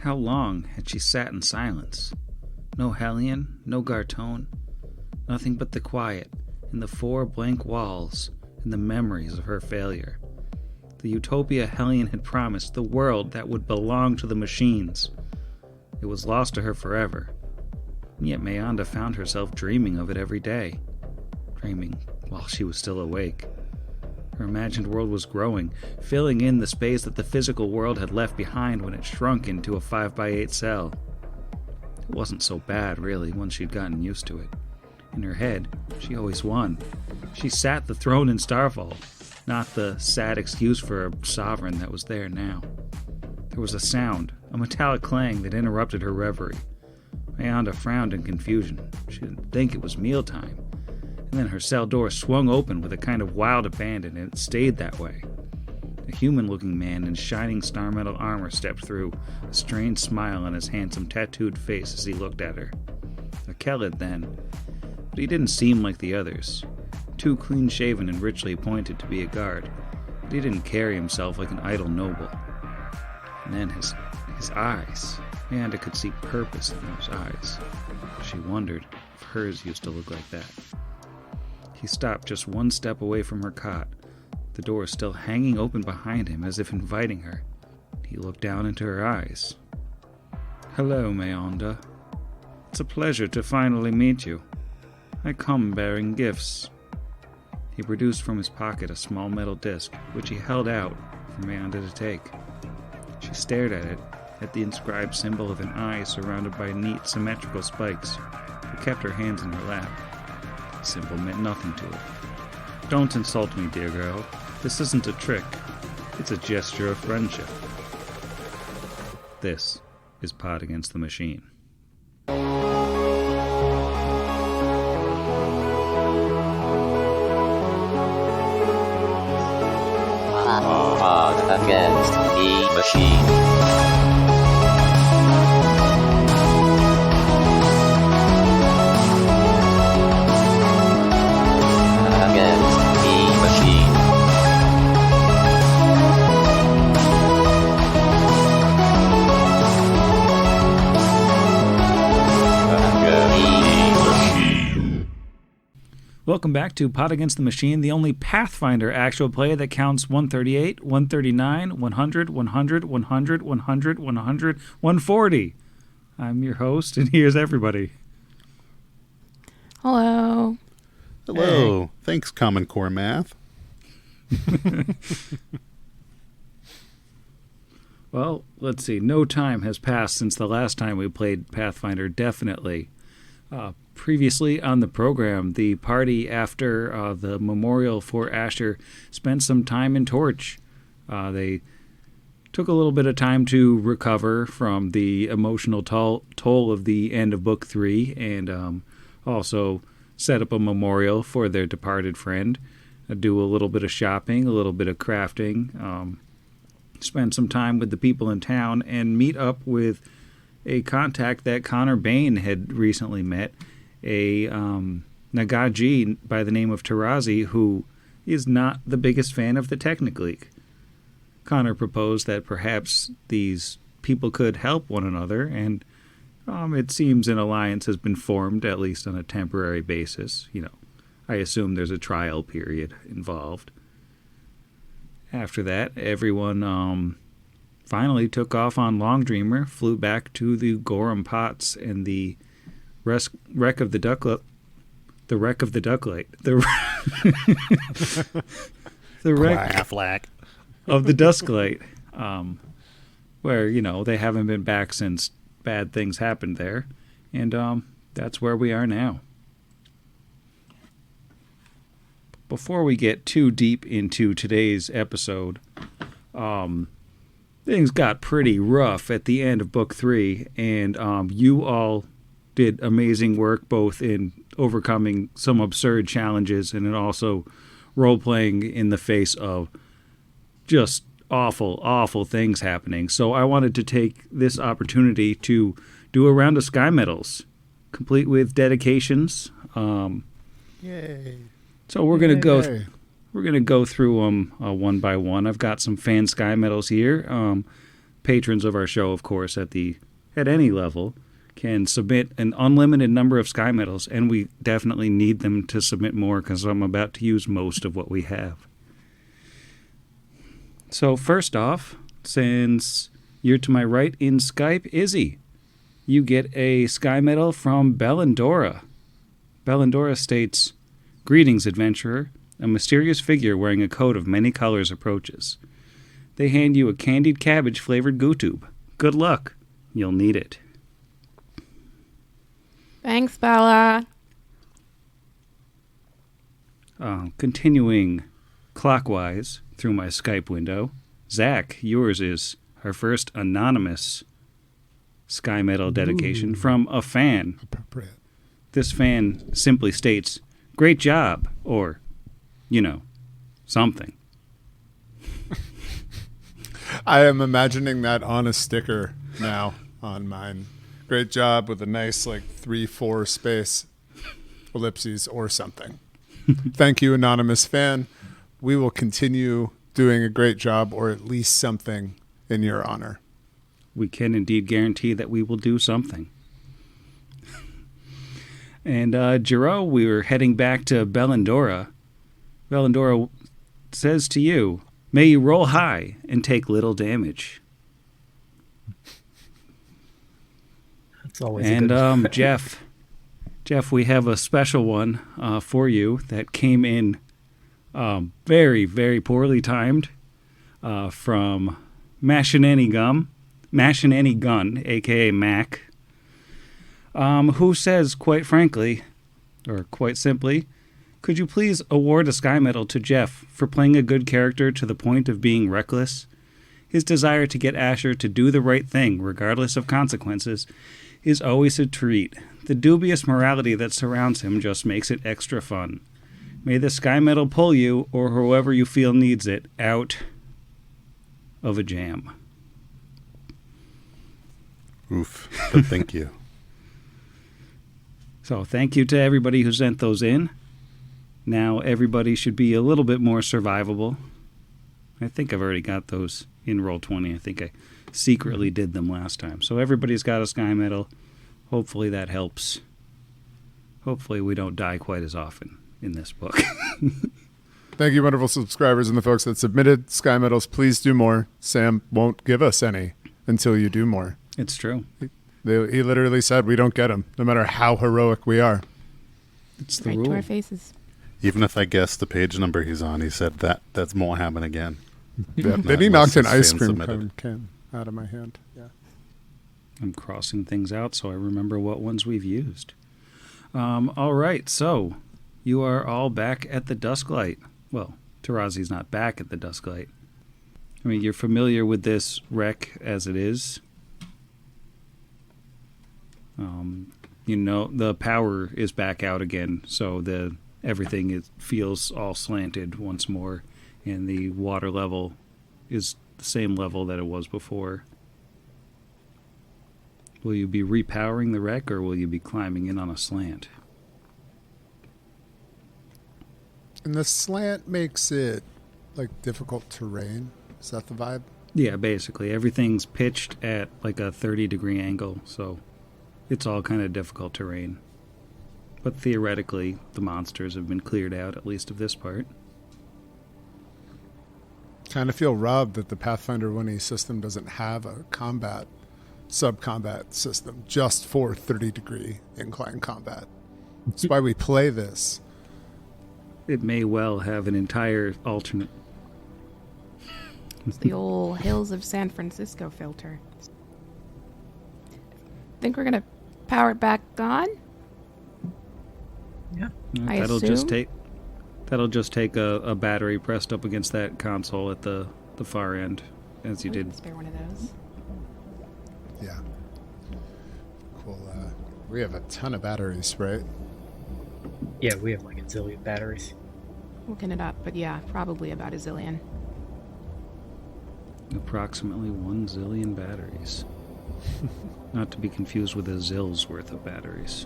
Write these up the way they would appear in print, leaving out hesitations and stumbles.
How long had she sat in silence? No Hellion, no Gartone, nothing but the quiet and the 4 blank walls and the memories of her failure. The utopia Hellion had promised, the world that would belong to the machines. It was lost to her forever, and yet Mayonda found herself dreaming of it every day, dreaming while she was still awake. Her imagined world was growing, filling in the space that the physical world had left behind when it shrunk into a 5x8 cell. It wasn't so bad, really, once she'd gotten used to it. In her head, she always won. She sat the throne in Starfall, not the sad excuse for a sovereign that was there now. There was a sound, a metallic clang that interrupted her reverie. Mayonda frowned in confusion. She didn't think it was mealtime. And then her cell door swung open with a kind of wild abandon, and it stayed that way. A human-looking man in shining star metal armor stepped through, a strange smile on his handsome tattooed face as he looked at her. A Kelid then, but he didn't seem like the others. Too clean-shaven and richly appointed to be a guard, but he didn't carry himself like an idle noble. And then his eyes. Mayonda could see purpose in those eyes. She wondered if hers used to look like that. He stopped just one step away from her cot, the door still hanging open behind him as if inviting her. He looked down into her eyes. "Hello, Mayonda. It's a pleasure to finally meet you. I come bearing gifts." He produced from his pocket a small metal disc, which he held out for Mayonda to take. She stared at it, at the inscribed symbol of an eye surrounded by neat, symmetrical spikes, but kept her hands in her lap. The symbol meant nothing to her. "Don't insult me, dear girl. This isn't a trick. It's a gesture of friendship." This is Pod Against the Machine. Pod Against the Machine. Welcome back to Pod Against the Machine, the only Pathfinder actual play that counts 138, 139, 100, 100, 100, 100, 100, 140. I'm your host, and here's everybody. Hello. Hello. Hey. Thanks, Common Core Math. Well, let's see. No time has passed since the last time we played Pathfinder, definitely. Previously on the program, the party after the memorial for Asher spent some time in Torch. They took a little bit of time to recover from the emotional toll of the end of Book 3 and also set up a memorial for their departed friend, do a little bit of shopping, a little bit of crafting, spend some time with the people in town, and meet up with a contact that Connor Bain had recently met, a Nagaji by the name of Tarazi, who is not the biggest fan of the Technic-League. Connor proposed that perhaps these people could help one another, and it seems an alliance has been formed, at least on a temporary basis. You know, I assume there's a trial period involved. After that, everyone finally took off on Long Dreamer, flew back to the Gorham Pots and the wreck of the Dusklight. The wreck of the Dusklight. The wreck of the Dusklight. Where, you know, they haven't been back since bad things happened there. And that's where we are now. Before we get too deep into today's episode, things got pretty rough at the end of Book 3, and you all did amazing work both in overcoming some absurd challenges and in also role-playing in the face of just awful, awful things happening. So I wanted to take this opportunity to do a round of Sky Medals, complete with dedications. Yay! So we're gonna go through them one by one. I've got some fan Sky Medals here. patrons of our show, of course, at any level, can submit an unlimited number of Sky Medals, and we definitely need them to submit more because I'm about to use most of what we have. So first off, since you're to my right in Skype, Izzy, you get a Sky Medal from Bellandora. Bellandora states, "Greetings, adventurer. A mysterious figure wearing a coat of many colors approaches. They hand you a candied cabbage-flavored goo tube. Good luck. You'll need it." Thanks, Bella. Continuing clockwise through my Skype window, Zach, yours is our first anonymous Sky Medal dedication from a fan. Appropriate. This fan simply states, "Great job," or, something. I am imagining that on a sticker now on mine. Great job with a nice 3-4 space ellipses or something. Thank you, anonymous fan. We will continue doing a great job or at least something in your honor. We can indeed guarantee that we will do something. And Jero, we were heading back to Bellandora. Bellandora says to you, "May you roll high and take little damage." That's always And good. Jeff, we have a special one for you that came in very, very poorly timed from Mashin' Any Gun, a.k.a. Mac, who says, quite frankly, or quite simply, "Could you please award a Sky Medal to Jeff for playing a good character to the point of being reckless? His desire to get Asher to do the right thing, regardless of consequences, is always a treat. The dubious morality that surrounds him just makes it extra fun. May the Sky Medal pull you, or whoever you feel needs it, out of a jam." Oof. But thank you. So thank you to everybody who sent those in. Now everybody should be a little bit more survivable. I think I've already got those in Roll20. I think I secretly did them last time. So everybody's got a Sky Medal. Hopefully that helps. Hopefully we don't die quite as often in this book. Thank you, wonderful subscribers and the folks that submitted Sky Medals. Please do more. Sam won't give us any until you do more. It's true. He literally said we don't get them, no matter how heroic we are. It's the Right rule. to our faces. Even if I guess the page number he's on, he said that won't happen again. Yeah. Not Then he unless knocked an it's ice fan cream submitted. can out of my hand. Yeah. I'm crossing things out so I remember what ones we've used. All right, so you are all back at the Dusklight. Well, Tarazi's not back at the Dusklight. I mean, you're familiar with this wreck as it is. The power is back out again, so everything feels all slanted once more, and the water level is the same level that it was before. Will you be repowering the wreck, or will you be climbing in on a slant? And the slant makes it difficult terrain. Is that the vibe? Yeah, basically. Everything's pitched at a 30-degree angle, so it's all kind of difficult terrain. But theoretically, the monsters have been cleared out, at least of this part. Kind of feel robbed that the Pathfinder 1E system doesn't have a sub-combat system just for 30-degree incline combat. That's why we play this. It may well have an entire alternate. It's the old Hills of San Francisco filter. Think we're gonna power it back on? Yeah. I That'll assume? just take a battery pressed up against that console at the far end, as you We did. can spare one of those. Yeah. Cool. We have a ton of batteries, right? Yeah, we have a zillion batteries. Looking it up, but yeah, probably about a zillion. Approximately 1 zillion batteries. Not to be confused with a zill's worth of batteries.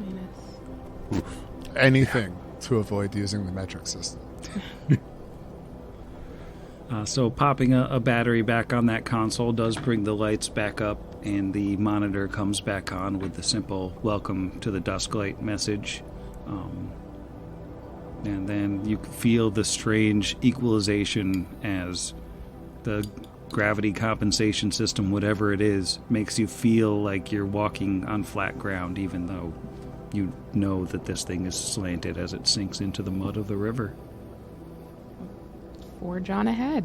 Minus. Anything to avoid using the metric system. So popping a battery back on that console does bring the lights back up, and the monitor comes back on with the simple "Welcome to the Dusklight" message. And then you feel the strange equalization as the gravity compensation system, whatever it is, makes you feel like you're walking on flat ground, even though you know that this thing is slanted as it sinks into the mud of the river. Forge on ahead.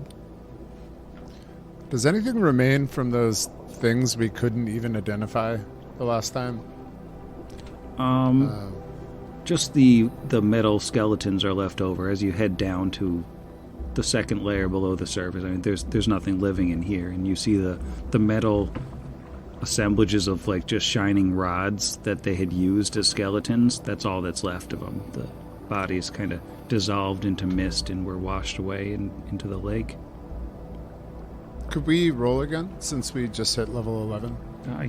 Does anything remain from those things we couldn't even identify the last time? Just the metal skeletons are left over as you head down to the second layer below the surface. I mean, there's nothing living in here, and you see the metal assemblages of like just shining rods that they had used as skeletons. That's all that's left of them. The bodies kind of dissolved into mist and were washed away into the lake. Could we roll again since we just hit level 11?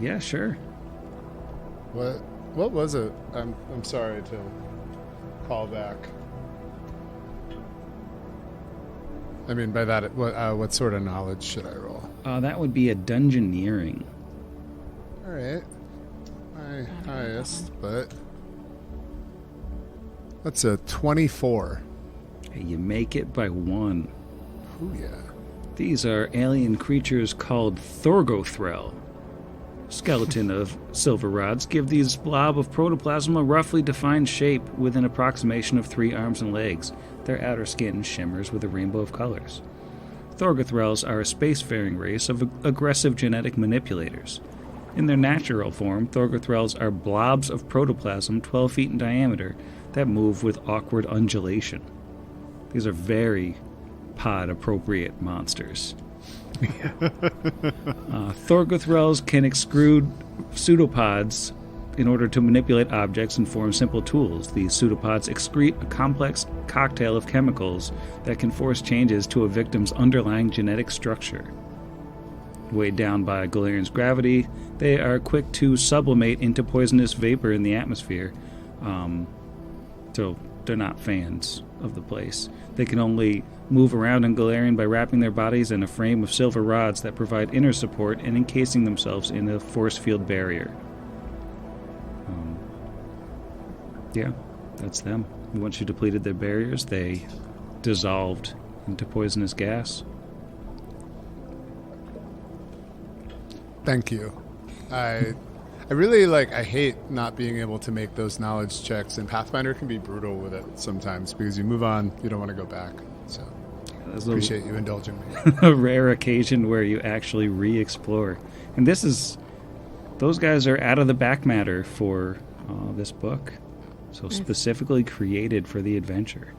Yeah, sure. What was it? I'm sorry to call back. I mean, by that, what sort of knowledge should I roll? That would be a dungeoneering. All right, my highest, but that's a 24. Hey, you make it by 1. Ooh, yeah. These are alien creatures called Thorgothrel. Skeleton of silver rods give these blob of protoplasm a roughly defined shape with an approximation of 3 arms and legs. Their outer skin shimmers with a rainbow of colors. Thorgothrels are a spacefaring race of aggressive genetic manipulators. In their natural form, Thorgothrels are blobs of protoplasm 12 feet in diameter that move with awkward undulation. These are very pod-appropriate monsters. Thorgothrels can extrude pseudopods in order to manipulate objects and form simple tools. These pseudopods excrete a complex cocktail of chemicals that can force changes to a victim's underlying genetic structure. Weighed down by Galarian's gravity, they are quick to sublimate into poisonous vapor in the atmosphere. So they're not fans of the place. They can only move around in Galarian by wrapping their bodies in a frame of silver rods that provide inner support and encasing themselves in a force field barrier. Yeah, that's them. Once you depleted their barriers, they dissolved into poisonous gas. Thank you. I really I hate not being able to make those knowledge checks, and Pathfinder can be brutal with it sometimes because you move on, you don't want to go back. So appreciate you indulging me. A rare occasion where you actually re-explore. And those guys are out of the back matter for this book. So specifically created for the adventure.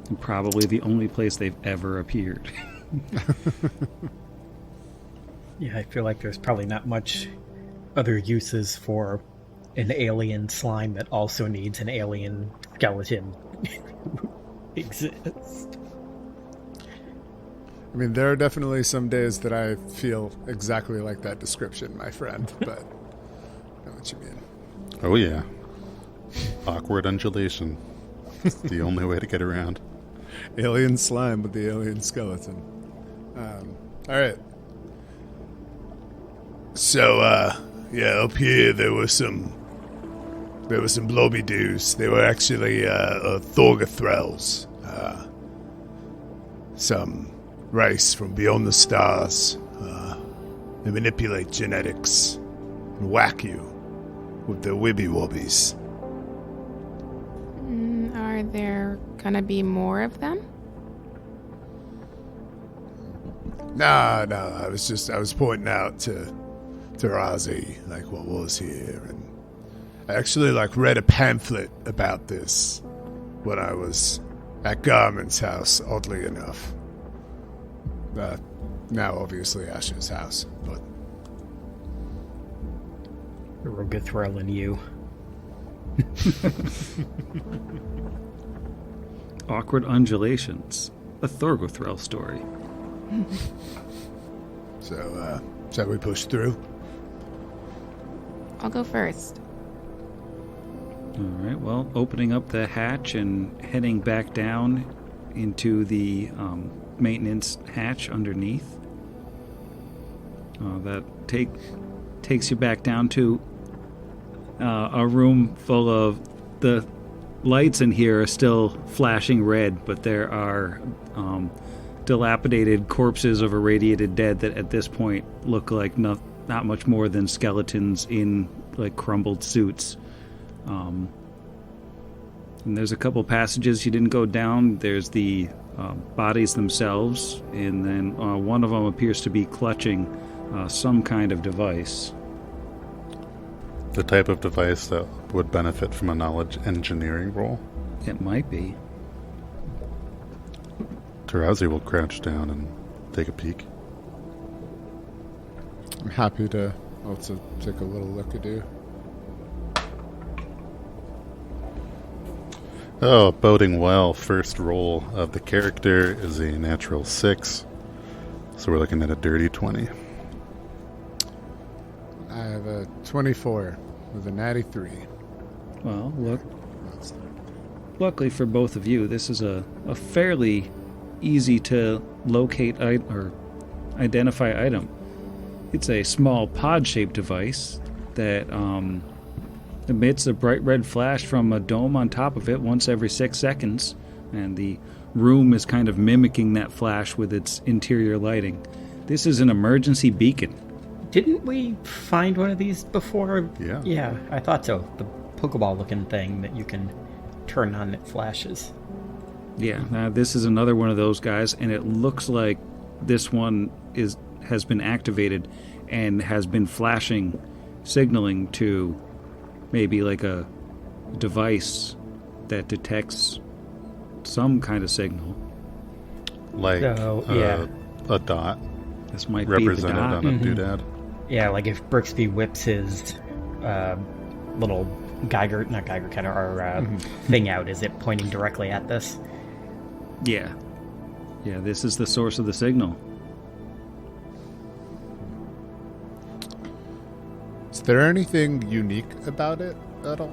And probably the only place they've ever appeared. Yeah, I feel like there's probably not much other uses for an alien slime that also needs an alien skeleton exist. I mean, there are definitely some days that I feel exactly like that description, my friend, but I know what you mean. Oh, yeah. Awkward undulation. It's the only way to get around. Alien slime with the alien skeleton. All right. So, up here there were some blobby dudes. They were actually Thorgothrels. Some race from beyond the stars. They manipulate genetics and whack you with their wibby wobbies. Are there gonna be more of them? No, I was pointing out to Razi, what was here, and I actually, read a pamphlet about this when I was at Garmin's house, oddly enough. Now, obviously, Ash's house, but... Thorgothrel and you. Awkward Undulations, a Thorgothrel story. So, shall we push through? I'll go first. All right, well, opening up the hatch and heading back down into the maintenance hatch underneath. That takes you back down to a room full of the lights in here are still flashing red, but there are dilapidated corpses of irradiated dead that at this point look like not much more than skeletons in like crumbled suits. And there's a couple passages you didn't go down. There's the bodies themselves, and then one of them appears to be clutching some kind of device. The type of device that would benefit from a knowledge engineering role. It might be. Tarazi will crouch down and take a peek. I'm happy to also take a little look-a-do. Oh, boding well. First roll of the character is a natural 6. So we're looking at a dirty 20. I have a 24 with a natty 3. Well, luckily for both of you, this is a fairly easy to locate or identify item. It's a small pod-shaped device that emits a bright red flash from a dome on top of it once every 6 seconds, and the room is kind of mimicking that flash with its interior lighting. This is an emergency beacon. Didn't we find one of these before? Yeah. Yeah, I thought so. The Pokeball-looking thing that you can turn on that flashes. Yeah, this is another one of those guys, and it looks like this one has been activated and has been flashing, signaling to maybe like a device that detects some kind of signal. Like yeah. a dot This might represented be the dot. on a doodad. Yeah, like if Brixby whips his little Geiger counter or thing out, is it pointing directly at this? Yeah, this is the source of the signal. Is there anything unique about it at all?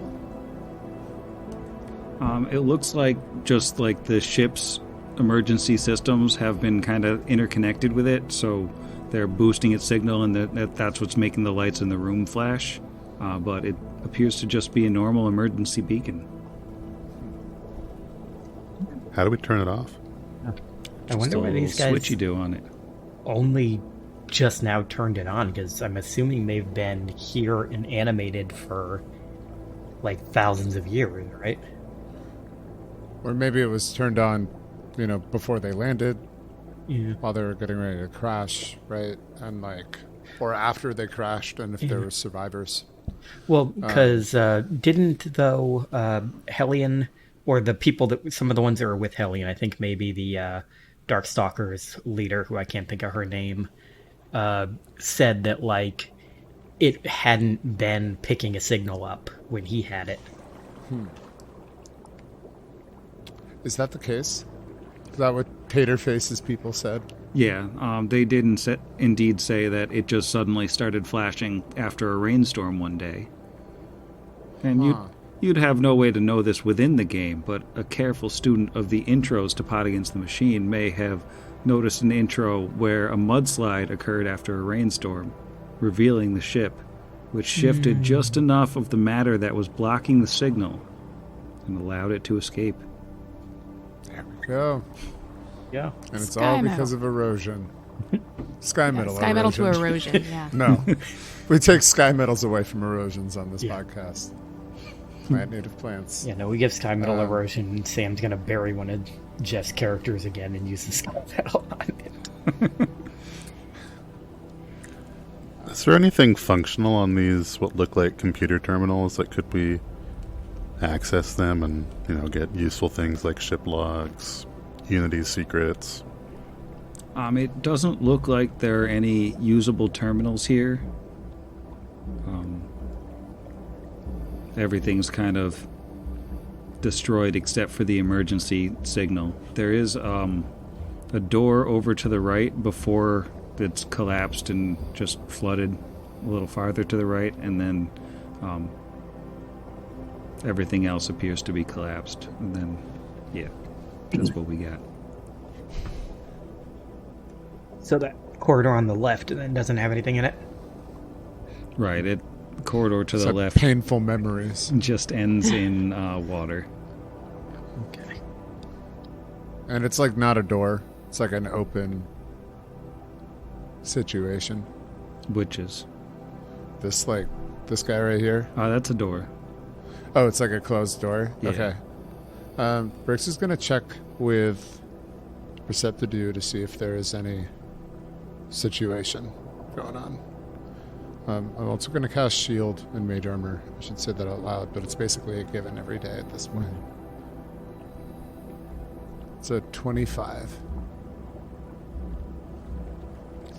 It looks like just like the ship's emergency systems have been kind of interconnected with it, so they're boosting its signal, and that's what's making the lights in the room flash. But it appears to just be a normal emergency beacon. How do we turn it off? I wonder why these guys switch you do on it. only just now turned it on, because I'm assuming they've been here and animated for like thousands of years, right? Or maybe it was turned on, before they landed, Yeah. while they were getting ready to crash, right? And or after they crashed, and if there were survivors. Well, because didn't Hellion, or the people some of the ones that were with Hellion, I think maybe the Darkstalkers leader, who I can't think of her name, said that it hadn't been picking a signal up when he had it. Is that the case? Is that what Taterface's people said? Yeah, they did indeed say that it just suddenly started flashing after a rainstorm one day. And you'd have no way to know this within the game, but a careful student of the intros to Pot Against the Machine may have noticed an intro where a mudslide occurred after a rainstorm, revealing the ship, which shifted just enough of the matter that was blocking the signal and allowed it to escape. There we go. Yeah. And it's Sky all metal. because of erosion. Sky metal Sky metal to erosion. erosion, yeah. No. We take sky metals away from erosions on this podcast. Plant native plants. Yeah, no, we give Sky Metal erosion, and Sam's going to bury one of Jeff's characters again and use the Sky Metal on it. Is there anything functional on these, what look like computer terminals? Could we access them and, get useful things like ship logs, Unity secrets? It doesn't look like there are any usable terminals here. Everything's kind of destroyed except for the emergency signal. There is a door over to the right before it's collapsed and just flooded a little farther to the right, and then everything else appears to be collapsed. And then, yeah, that's what we got. So that corridor on the left then doesn't have anything in it? Right, the corridor to It's the like left painful memories. just ends in water. Okay. And it's like not a door. It's like an open situation. Witches. This guy right here. Oh, that's a door. Oh, it's like a closed door? Yeah. Okay. Brix is going to check with Perceptido to see if there is any situation going on. I'm also going to cast Shield and Mage Armor. I should say that out loud, but it's basically a given every day at this point. It's a 25.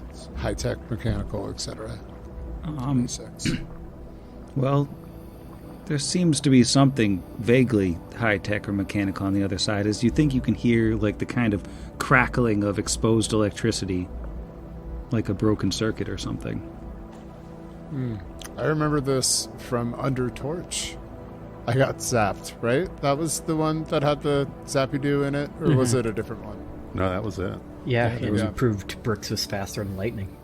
It's high-tech, mechanical, etc. 26. Well, there seems to be something vaguely high-tech or mechanical on the other side, as you think you can hear like the kind of crackling of exposed electricity, like a broken circuit or something. I remember this from Under Torch. I got zapped, right? That was the one that had the Zappy-Doo in it? Or was it a different one? No, that was it. Yeah, there it we go. proved Brooks was faster than lightning.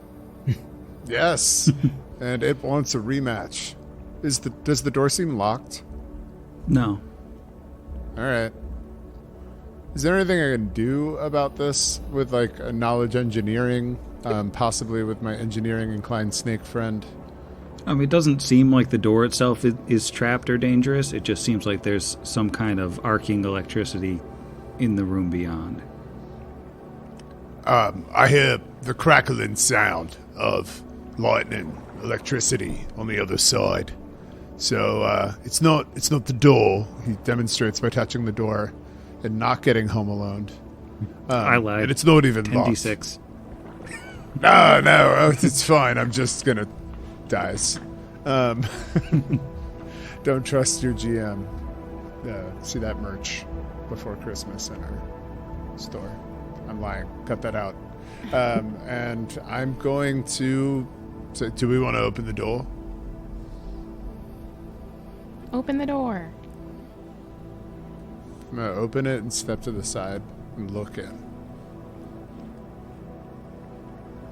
Yes! And it wants a rematch. Does the door seem locked? No. Alright. Is there anything I can do about this with like a knowledge engineering? Possibly with my engineering inclined snake friend? It doesn't seem like the door itself is trapped or dangerous. It just seems like there's some kind of arcing electricity in the room beyond. I hear the crackling sound of lightning, electricity on the other side. So it's not the door. He demonstrates by touching the door and not getting home alone. I lied. And it's not even locked. 10d6. No, it's fine. I'm just gonna dies. Don't trust your GM. See that merch before Christmas in our store. I'm lying. Cut that out. And I'm going to... So, do we want to open the door? Open the door. I'm going to open it and step to the side and look in.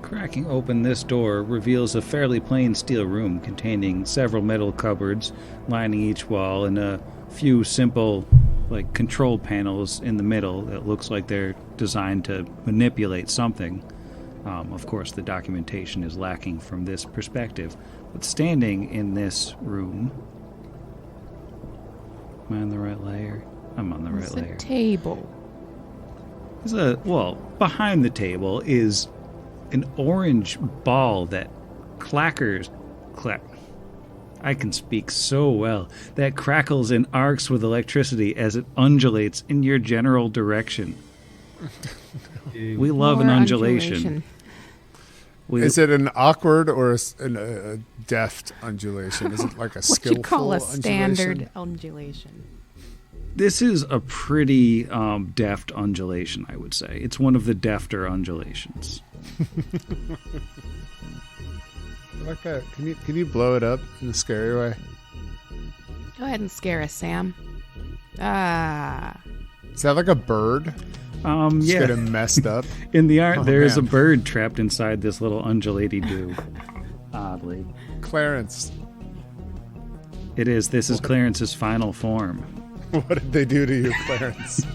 Cracking open this door reveals a fairly plain steel room containing several metal cupboards lining each wall and a few simple control panels in the middle that looks like they're designed to manipulate something. Of course, the documentation is lacking from this perspective. But standing in this room... Am I on the right layer? I'm on the right It's layer. a table. Behind the table is an orange ball that I can speak so well. That crackles and arcs with electricity as it undulates in your general direction. We love an More undulation. Is it an awkward or a deft undulation? Is it like a What skillful you call a undulation? standard undulation? This is a pretty deft undulation, I would say. It's one of the defter undulations. Like that. Can you blow it up in a scary way? Go ahead and scare us, Sam. Ah. Is that like a bird? Just Yeah. getting messed up. In the art, Oh, there is a man. bird trapped inside this little undulaty-doo. Oddly. Clarence, It is. This is Clarence's final form. what did they do to you, Clarence?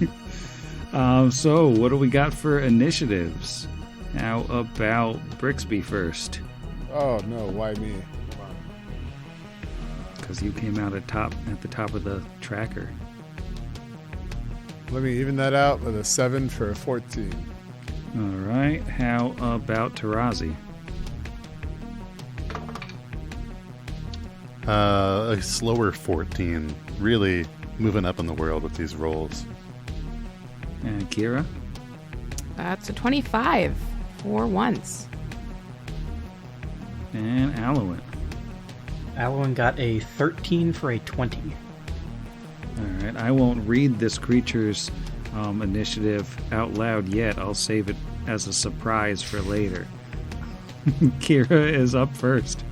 So, what do we got for initiatives? How about Brixby first? Oh no, why me? Because you came out at the top of the tracker. Let me even that out with a 7 for a 14. All right. How about Tarazi? A slower 14. Really moving up in the world with these rolls. And Kira? That's a 25 for once. And Alowin. Alwyn got a 13 for a 20. All right. I won't read this creature's initiative out loud yet. I'll save it as a surprise for later. Kira is up first.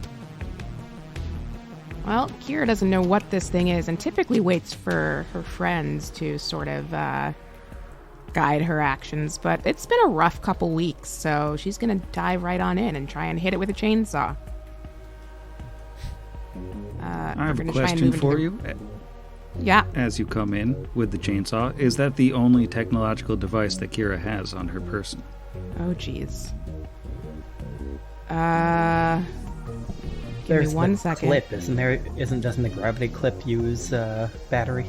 Well, Kira doesn't know what this thing is and typically waits for her friends to sort of guide her actions, but it's been a rough couple weeks, so she's gonna dive right on in and try and hit it with a chainsaw. I have a question for you. Yeah. As you come in with the chainsaw, is that the only technological device that Kira has on her person? Oh, jeez. Give There's me one the second. clip, isn't there? Doesn't the gravity clip use battery?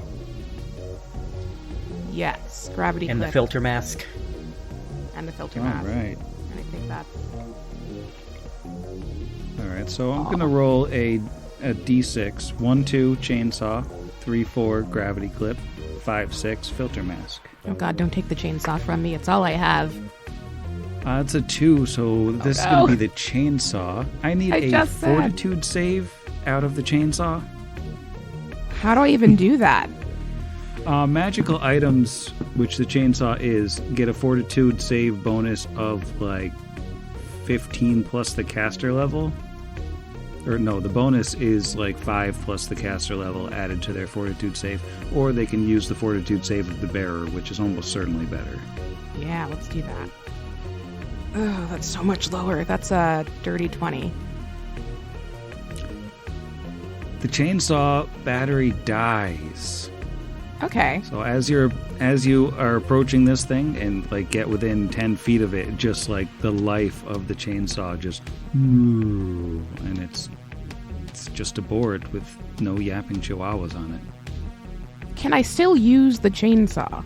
Yes, gravity And clip. the filter mask. And the filter All mask. right. And I think that's... All right, so I'm going to roll a D6. 1, 2, chainsaw. 3, 4, gravity clip. 5, 6, filter mask. Oh god, don't take the chainsaw from me. It's all I have. It's a 2, so this is going to be the chainsaw. I need a just said. fortitude save out of the chainsaw. How do I even do that? Magical items, which the chainsaw is, get a fortitude save bonus of like 15 plus the caster level. Or no, the bonus is like 5 plus the caster level added to their fortitude save. Or they can use the fortitude save of the bearer, which is almost certainly better. Yeah, let's do that. Oh, that's so much lower. That's a dirty 20. The chainsaw battery dies. Okay. So as you are approaching this thing and like get within 10 feet of it, just like the life of the chainsaw just and it's just a board with no yapping chihuahuas on it. Can I still use the chainsaw?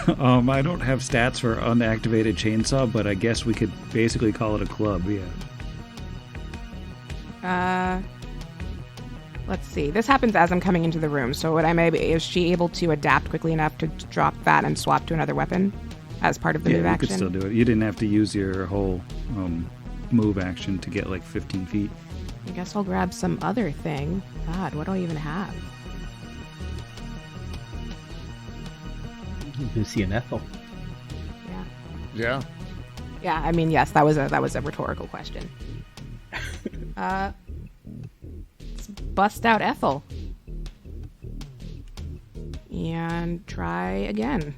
I don't have stats for unactivated chainsaw, but I guess we could basically call it a club, yeah. Let's see. This happens as I'm coming into the room, so is she able to adapt quickly enough to drop that and swap to another weapon as part of the move you action? could still do it. You didn't have to use your whole move action to get like 15 feet. I guess I'll grab some other thing. God, what do I even have? Lucy and Ethel. Yeah. Yeah. Yeah, I mean, yes, that was a rhetorical question. Let's bust out Ethel. And try again.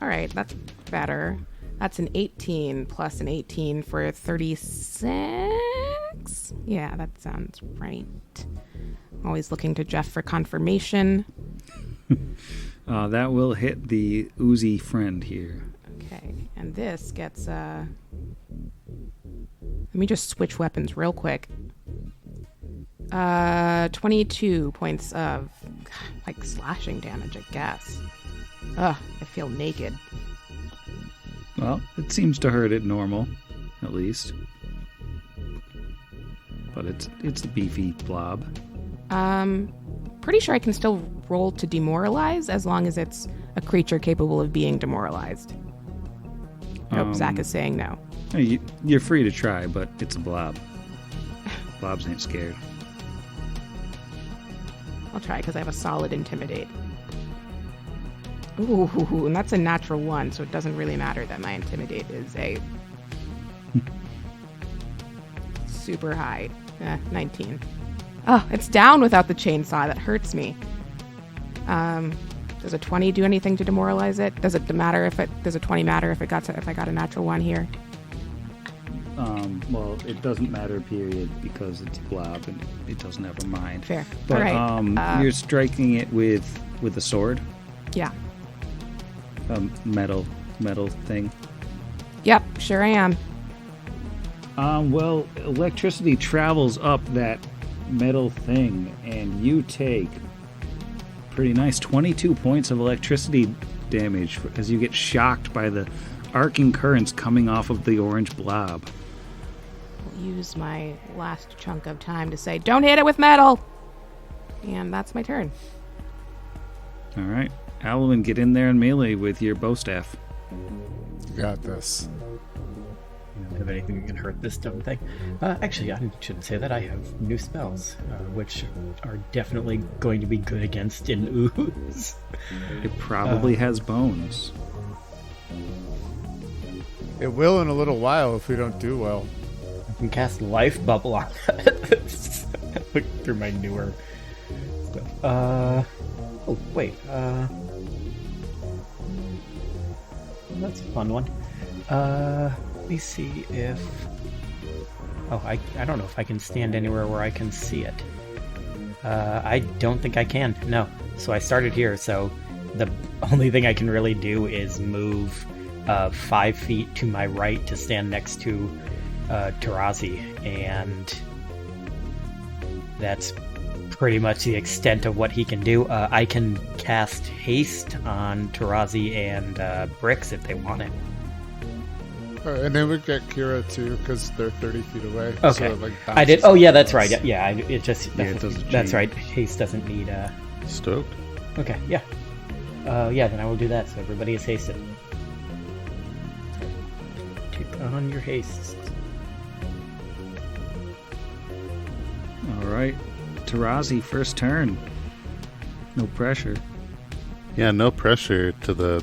All right, that's better. That's an 18 plus an 18 for 36. Yeah, that sounds right. Always looking to Jeff for confirmation. That will hit the Uzi friend here. Okay, and this gets, let me just switch weapons real quick. 22 points of, like, slashing damage, I guess. Ugh, I feel naked. Well, it seems to hurt it normal, at least. But it's a beefy blob. Pretty sure I can still roll to demoralize as long as it's a creature capable of being demoralized. Nope, Zach is saying no. You're free to try, but it's a blob. Blobs ain't scared. I'll try because I have a solid intimidate. Ooh, and that's a natural 1, so it doesn't really matter that my intimidate is a super high. 19. Oh, it's down without the chainsaw. That hurts me. Does a 20 do anything to demoralize it? Does a 20 matter if I got a natural 1 here? Well, it doesn't matter, period, because it's a blob and it doesn't have a mind. Fair. But all right. You're striking it with a sword. Yeah. Metal thing. Yep, sure I am. Well, electricity travels up that metal thing, and you take pretty nice 22 points of electricity damage as you get shocked by the arcing currents coming off of the orange blob. I'll use my last chunk of time to say, don't hit it with metal! And that's my turn. All right. Alwyn, get in there and melee with your bow staff. You got this. I don't have anything that can hurt this dumb thing. Actually, I shouldn't say that. I have new spells, which are definitely going to be good against an ooze. It probably has bones. It will in a little while if we don't do well. I can cast Life Bubble on that. Look through my newer stuff. Oh, wait. That's a fun one. Let me see if... Oh, I don't know if I can stand anywhere where I can see it. I don't think I can, no. So I started here, so the only thing I can really do is move 5 feet to my right to stand next to Tarazi, and that's pretty much the extent of what he can do. I can cast haste on Tarazi and Bricks if they want it. And then we get Kira too, because they're 30 feet away. Okay, so it, like, I did. Oh yeah, that's right. Yeah, it just it doesn't that's change. right. Haste doesn't need. Stoked. Okay, yeah. Yeah, then I will do that. So everybody is hasted. Take on your haste. All right. Tarazi, first turn. No pressure. Yeah, no pressure to the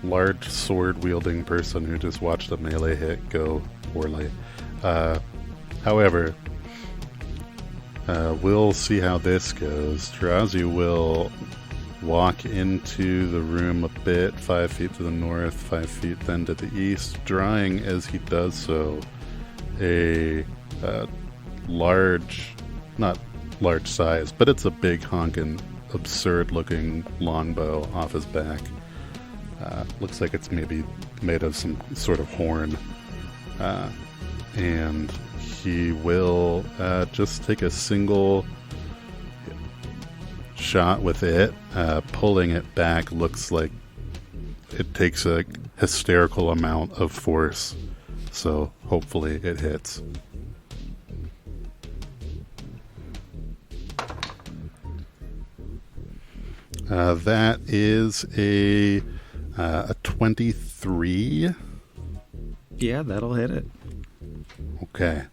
large sword-wielding person who just watched a melee hit go poorly. However, we'll see how this goes. Tarazi will walk into the room a bit, 5 feet to the north, 5 feet then to the east, drawing as he does so a large, not large size, but it's a big honkin', absurd-looking longbow off his back. Looks like it's maybe made of some sort of horn. And he will just take a single shot with it. Pulling it back looks like it takes a hysterical amount of force. So hopefully it hits. That is a 23. Yeah, that'll hit it. Okay.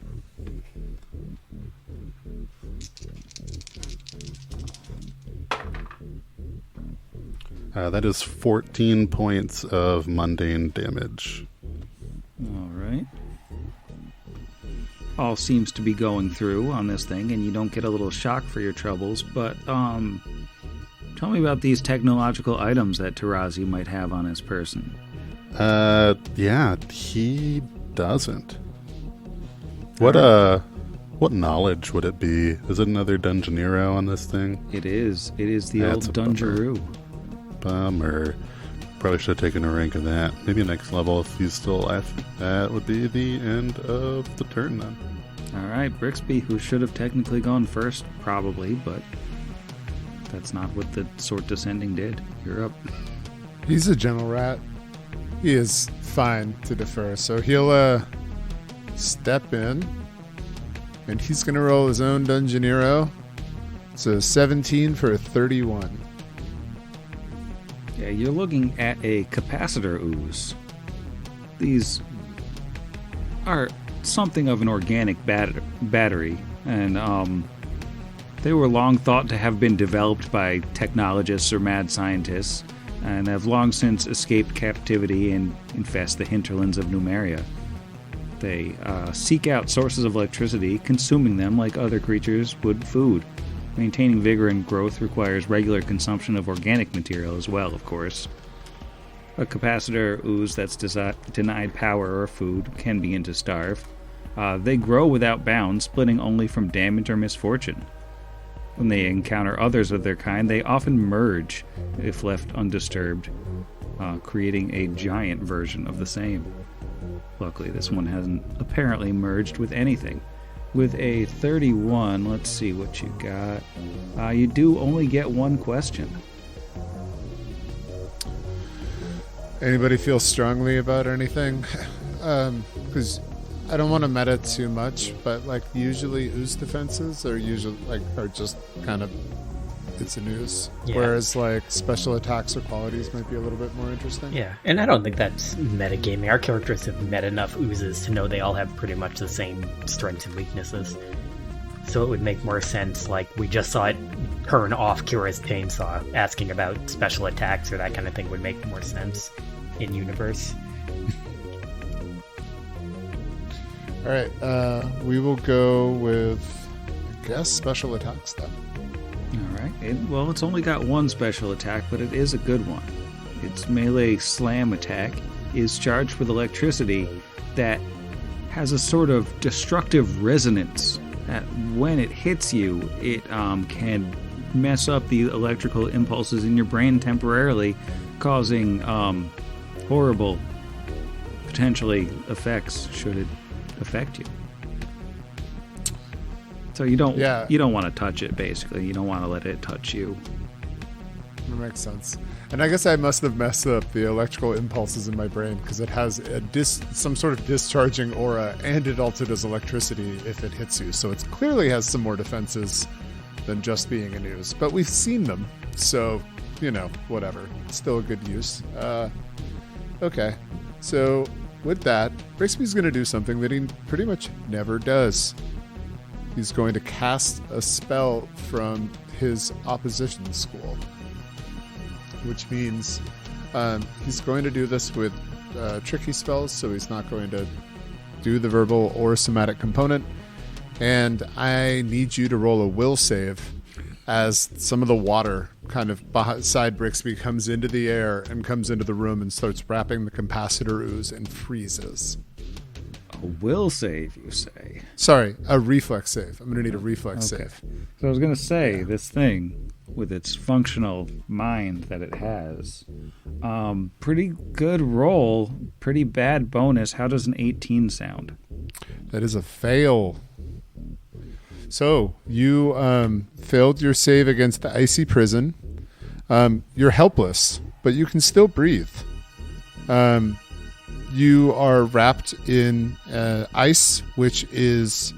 That is 14 points of mundane damage. All right. All seems to be going through on this thing, and you don't get a little shock for your troubles, but tell me about these technological items that Tarazi might have on his person. Yeah, he doesn't. What knowledge would it be? Is it another Dungeonero on this thing? It is. It is the That's old a bummer. Dungeroo. Bummer. Probably should have taken a rank of that. Maybe next level if he's still alive. That would be the end of the turn then. All right, Brixby, who should have technically gone first, probably, but that's not what the sword descending did. You're up. He's a gentle rat. He is fine to defer, so he'll step in, and he's going to roll his own Dungeonero. So 17 for a 31. Yeah, you're looking at a capacitor ooze. These are something of an organic battery, and they were long thought to have been developed by technologists or mad scientists, and have long since escaped captivity and infest the hinterlands of Numeria. They seek out sources of electricity, consuming them like other creatures would food. Maintaining vigor and growth requires regular consumption of organic material as well, of course. A capacitor ooze that's denied power or food can begin to starve. They grow without bounds, splitting only from damage or misfortune. When they encounter others of their kind, they often merge, if left undisturbed, creating a giant version of the same. Luckily, this one hasn't apparently merged with anything. With a 31, let's see what you got. You do only get one question. Anybody feel strongly about anything? Because I don't want to meta too much, but like usually ooze defenses are just kind of it's an ooze. Yeah. Whereas like special attacks or qualities might be a little bit more interesting. Yeah, and I don't think that's metagaming. Our characters have met enough oozes to know they all have pretty much the same strengths and weaknesses. So it would make more sense, like we just saw it turn off Kira's chainsaw. Asking about special attacks or that kind of thing would make more sense in universe. All right, we will go with, I guess, special attacks then. All right. Well, it's only got one special attack, but it is a good one. its melee slam attack, is charged with electricity that has a sort of destructive resonance that when it hits you, it can mess up the electrical impulses in your brain temporarily, causing horrible, potentially effects should it affect you. So you don't want to touch it, basically. You don't want to let it touch you. That makes sense. And I guess I must have messed up the electrical impulses in my brain because it has some sort of discharging aura, and it also does electricity if it hits you. So it clearly has some more defenses than just being a noose. But we've seen them, so, whatever. Still a good use. Okay. So with that, Brixby's going to do something that he pretty much never does. He's going to cast a spell from his opposition school, which means he's going to do this with tricky spells, so he's not going to do the verbal or somatic component. And I need you to roll a will save as some of the water kind of beside Brixby comes into the air and comes into the room and starts wrapping the capacitor ooze and freezes. A will save, you say? Sorry, a reflex save. I'm going to need a reflex save. So I was going to say, this thing, with its functional mind that it has, pretty good roll, pretty bad bonus. How does an 18 sound? That is a fail. So you failed your save against the icy prison. You're helpless, but you can still breathe. You are wrapped in ice, which is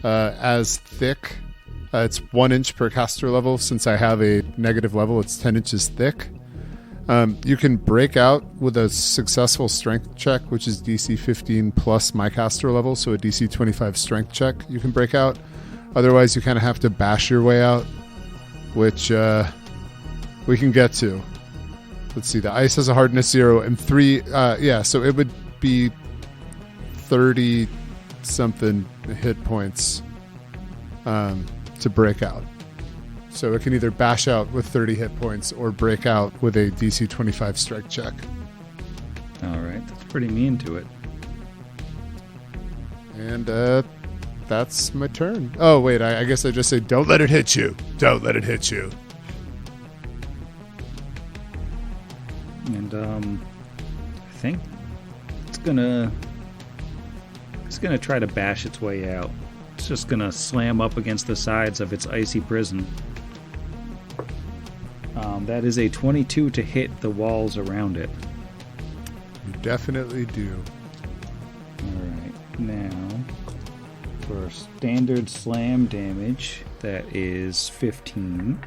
as thick. It's 1 inch per caster level. Since I have a negative level, it's 10 inches thick. You can break out with a successful strength check, which is DC 15 plus my caster level, so a DC 25 strength check you can break out. Otherwise, you kind of have to bash your way out, which we can get to. Let's see, the ice has a hardness 0 and 3. So it would be 30-something hit points to break out. So it can either bash out with 30 hit points or break out with a DC 25 strike check. All right, that's pretty mean to it. And that's my turn. Oh, wait, I guess I just say, don't let it hit you. Don't let it hit you. And I think it's gonna try to bash its way out. It's just gonna slam up against the sides of its icy prison. That is a 22 to hit the walls around it. You definitely do. Alright, now for standard slam damage, that is 15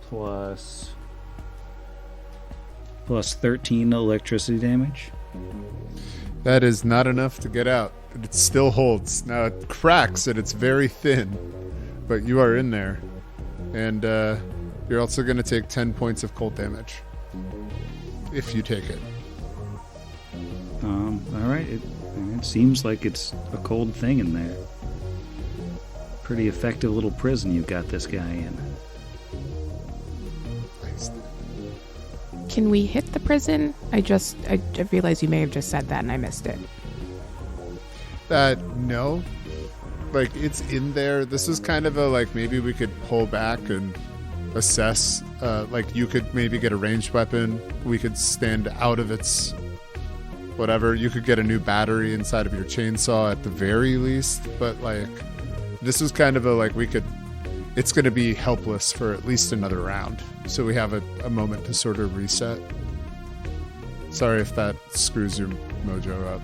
plus 13 electricity damage. That is not enough to get out, but it still holds. Now it cracks and it's very thin, but you are in there. And you're also going to take 10 points of cold damage if you take it. Alright, it seems like it's a cold thing in there. Pretty effective little prison you've got this guy in. Can we hit the prison? I realized you may have just said that and I missed it. No. Like, it's in there. This is kind of a, maybe we could pull back and assess. You could maybe get a ranged weapon. We could stand out of its whatever. You could get a new battery inside of your chainsaw at the very least. But, this is kind of it's going to be helpless for at least another round. So we have a moment to sort of reset. Sorry if that screws your mojo up.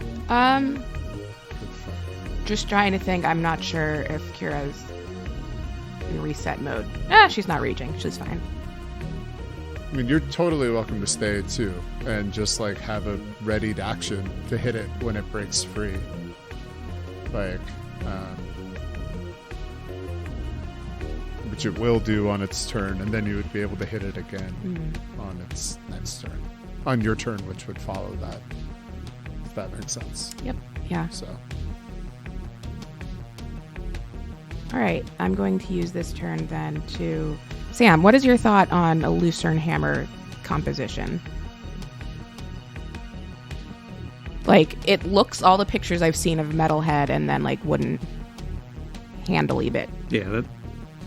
Just trying to think. I'm not sure if Kira's in reset mode. She's not raging. She's fine. I mean, you're totally welcome to stay too, and just have a readied action to hit it when it breaks free. Which it will do on its turn, and then you would be able to hit it again on its next turn. On your turn, which would follow that. If that makes sense. Yep. Yeah. So. All right. I'm going to use this turn then to Sam, what is your thought on a lucerne hammer composition? Like, it looks, all the pictures I've seen of metalhead and then, like, wooden handly bit. Yeah, that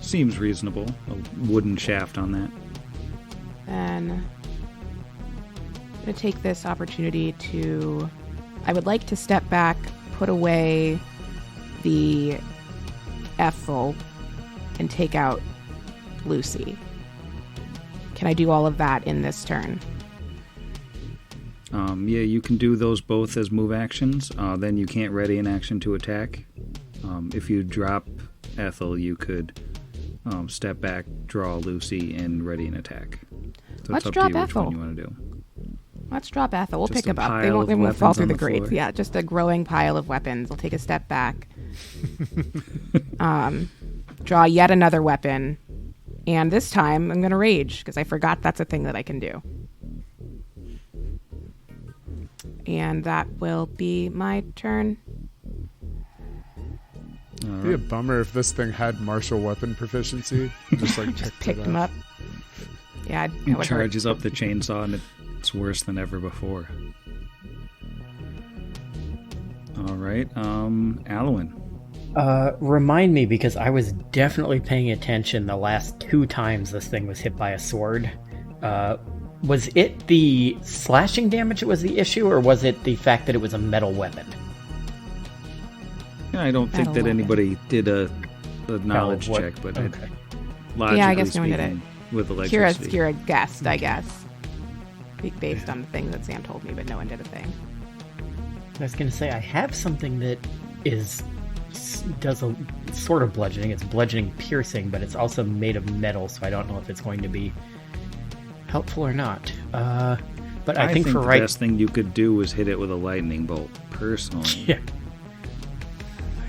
seems reasonable. A wooden shaft on that. Then I'm going to take this opportunity to... I would like to step back, put away the Ethel, and take out Lucy. Can I do all of that in this turn? Yeah, you can do those both as move actions. Then you can't ready an action to attack. If you drop Ethel, you could step back, draw Lucy, and ready an attack. So Let's it's up drop to you which Ethel. one you want to do. Let's drop Ethel. We'll Just pick a them up. They pile won't of fall weapons through on the the grates. floor. Yeah, just a growing pile of weapons. I'll take a step back. Draw yet another weapon. And this time, I'm going to rage, because I forgot that's a thing that I can do. And that will be my turn. It'd be a bummer if this thing had martial weapon proficiency. Just like Picked him up. Yeah, He that would hurt. charges up the chainsaw, and it's worse than ever before. All right, Alwyn. Remind me, because I was definitely paying attention the last 2 times this thing was hit by a sword. Was it the slashing damage that was the issue, or was it the fact that it was a metal weapon? I don't think Metal that weapon. anybody did a knowledge what- check, but okay. logically Yeah, I guess no one did speaking, with Kira, electricity. Kira guessed, I guess. Based on the things that Sam told me, but no one did a thing. I was going to say, I have something that does a sort of bludgeoning. It's bludgeoning piercing, but it's also made of metal, so I don't know if it's going to be helpful or not. But I think for the right... best thing you could do was hit it with a lightning bolt, personally. Yeah.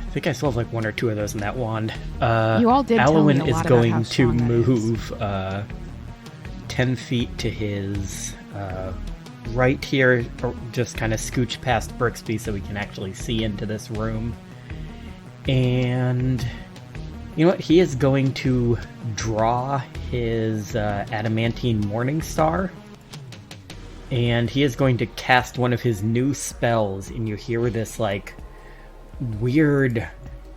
I think I still have like 1 or 2 of those in that wand. You all did tell me Alwyn a is lot about going how to strong that is. move 10 feet to his right here, or just kind of scooch past Brixby so we can actually see into this room. And you know what? He is going to draw his adamantine morning star, and he is going to cast one of his new spells, and you hear this like weird,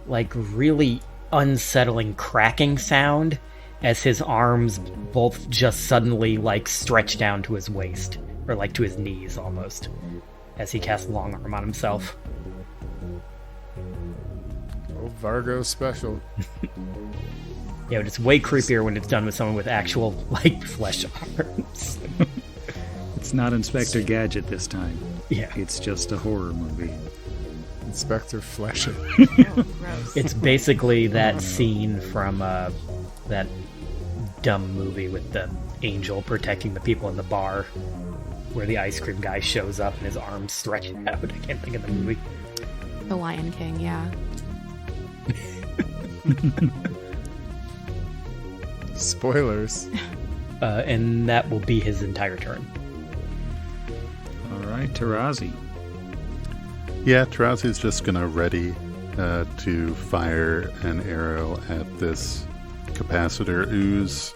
like really unsettling cracking sound as his arms both just suddenly like stretch down to his waist, or like to his knees almost, as he casts long arm on himself. Oh, Vargo special. Yeah, but it's way creepier when it's done with someone with actual like flesh arms. It's not Inspector Gadget this time. Yeah. It's just a horror movie. Inspector Flesher. Gross. It's basically that scene from that dumb movie with the angel protecting the people in the bar, where the ice cream guy shows up and his arms stretch out. I can't think of the movie. The Lion King, yeah. Spoilers. And that will be his entire turn. All right, Tarazi. Yeah, Tarazi's just gonna ready to fire an arrow at this capacitor ooze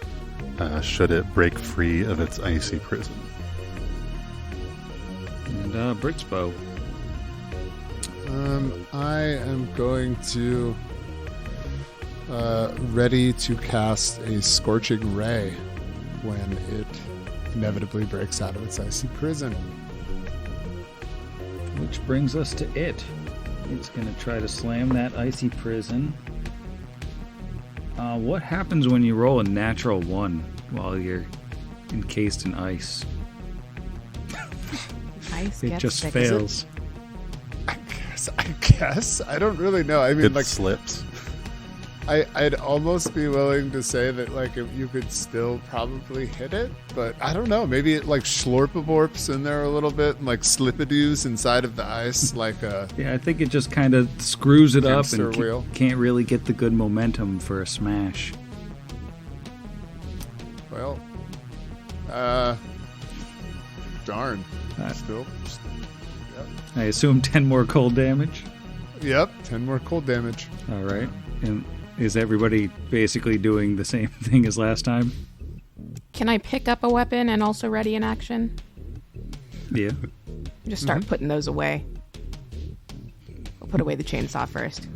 should it break free of its icy prison. And Brixbo. I am going to ready to cast a scorching ray when it inevitably breaks out of its icy prison. Which brings us to it. It's going to try to slam that icy prison. What happens when you roll a natural 1 while you're encased in ice? Ice It gets just thick. fails. I guess. I don't really know. I mean, It like, slips. I'd almost be willing to say that, like, if you could still probably hit it, but I don't know. Maybe it, like, schlorp in there a little bit, and, like, slippadoos inside of the ice, like a... Yeah, I think it just kind of screws it up Hamster and wheel. can't really get the good momentum for a smash. Well, darn. Still. I assume 10 more cold damage. Yep, 10 more cold damage. All right. And Is everybody basically doing the same thing as last time? Can I pick up a weapon and also ready in action? Yeah. Just start putting those away. I'll put away the chainsaw first.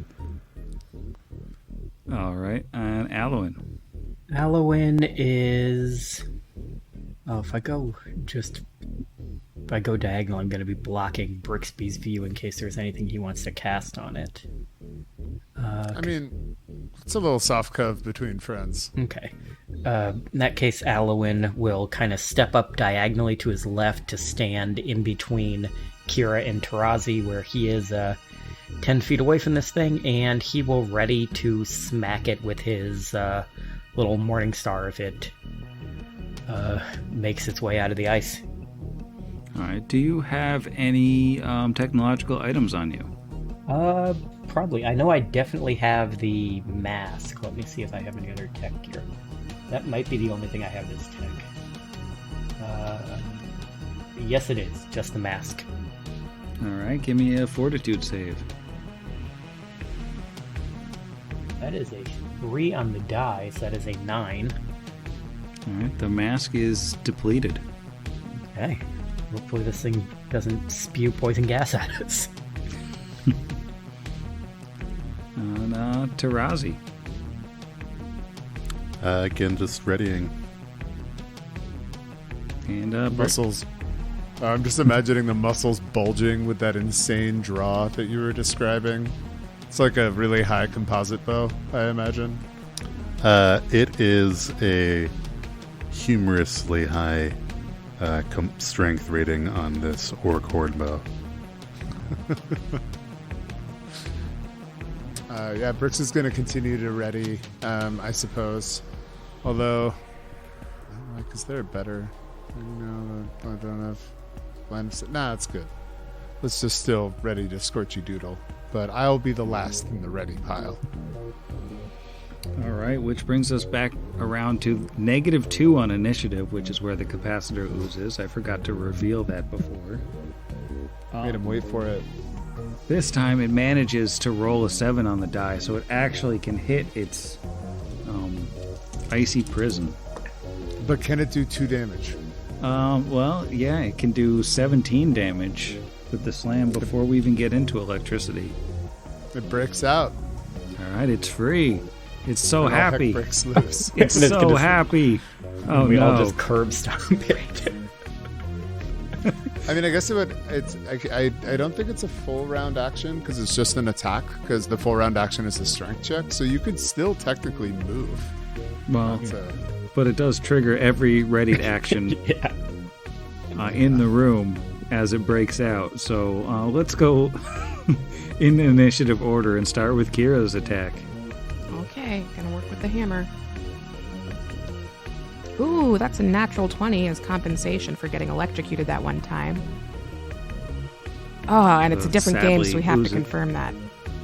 All right. And Alwyn. Alwyn is... Oh, if I go diagonal, I'm going to be blocking Brixby's view in case there's anything he wants to cast on it. I mean, it's a little soft cove between friends. Okay. In that case, Alwyn will kind of step up diagonally to his left to stand in between Kira and Tarazi, where he is 10 feet away from this thing, and he will ready to smack it with his little morning star if it makes its way out of the ice. All right. Do you have any technological items on you? Probably. I know I definitely have the mask. Let me see if I have any other tech here. That might be the only thing I have that's tech. Yes, it is. Just the mask. All right. Give me a fortitude save. That is a 3 on the die, so that is a 9. All right. The mask is depleted. Okay. Hopefully this thing doesn't spew poison gas at us. And Tarazi. Again, just readying. And Muscles. I'm just imagining the muscles bulging with that insane draw that you were describing. It's like a really high composite bow, I imagine. It is a humorously high strength rating on this orc horde bow. Yeah, Brix is going to continue to ready, I suppose. Although, I don't know, is there a better? No, I don't have line of sight. Nah, it's good. Let's just still ready to scorchy doodle. But I'll be the last in the ready pile. all right, which brings us back around to -2 on initiative, which is where the capacitor ooze is. I forgot to reveal that before. Made him wait for it. This time it manages to roll a 7 on the die, so it actually can hit its icy prison. But can it do 2 damage? Well, yeah, it can do 17 damage with the slam before we even get into electricity. It breaks out. All right, it's free. It's so And all heck happy. breaks loose. It's And it's so gonna- happy. Oh we no! all just curb stomp it. I mean, I guess it would. I don't think it's a full round action because it's just an attack. Because the full round action is a strength check, so you could still technically move. Well, That's a- but it does trigger every readied action Yeah. in the room as it breaks out. So let's go in initiative order and start with Kira's attack. Okay, gonna work with the hammer. Ooh, that's a natural 20 as compensation for getting electrocuted that one time. Oh, and it's a different game, so we have to sadly, confirm that.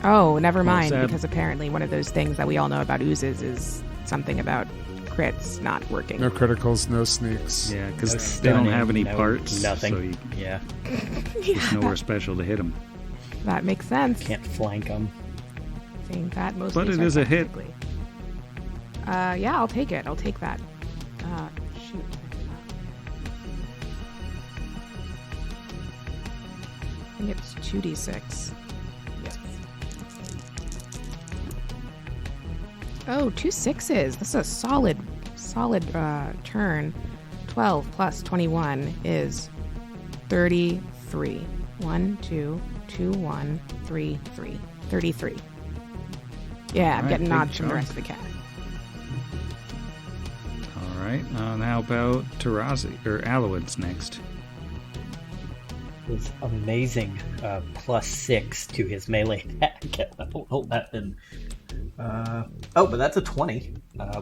Oh, never mind, sad- because apparently one of those things that we all know about oozes is something about crits not working. no criticals, no sneaks. Yeah, No because they don't have any stunning, no parts. nothing. So Yeah. there's nowhere special to hit them. That makes sense. Can't flank them. Saying that mostly. But it is a hit. sarcastically. Yeah, I'll take it. I'll take that. Shoot. I think it's 2d6. Yes. Oh, 2 6s. This is a solid turn. 12 plus 21 is 33. 1, 2, 2, 1, 3, 3. 33. Yeah, I'm Alright, getting big nods from the chunk. rest of the cast. All right. How about Tarazi or Alowin's next? Was amazing. +6 to his melee attack at level 11. But that's a 20,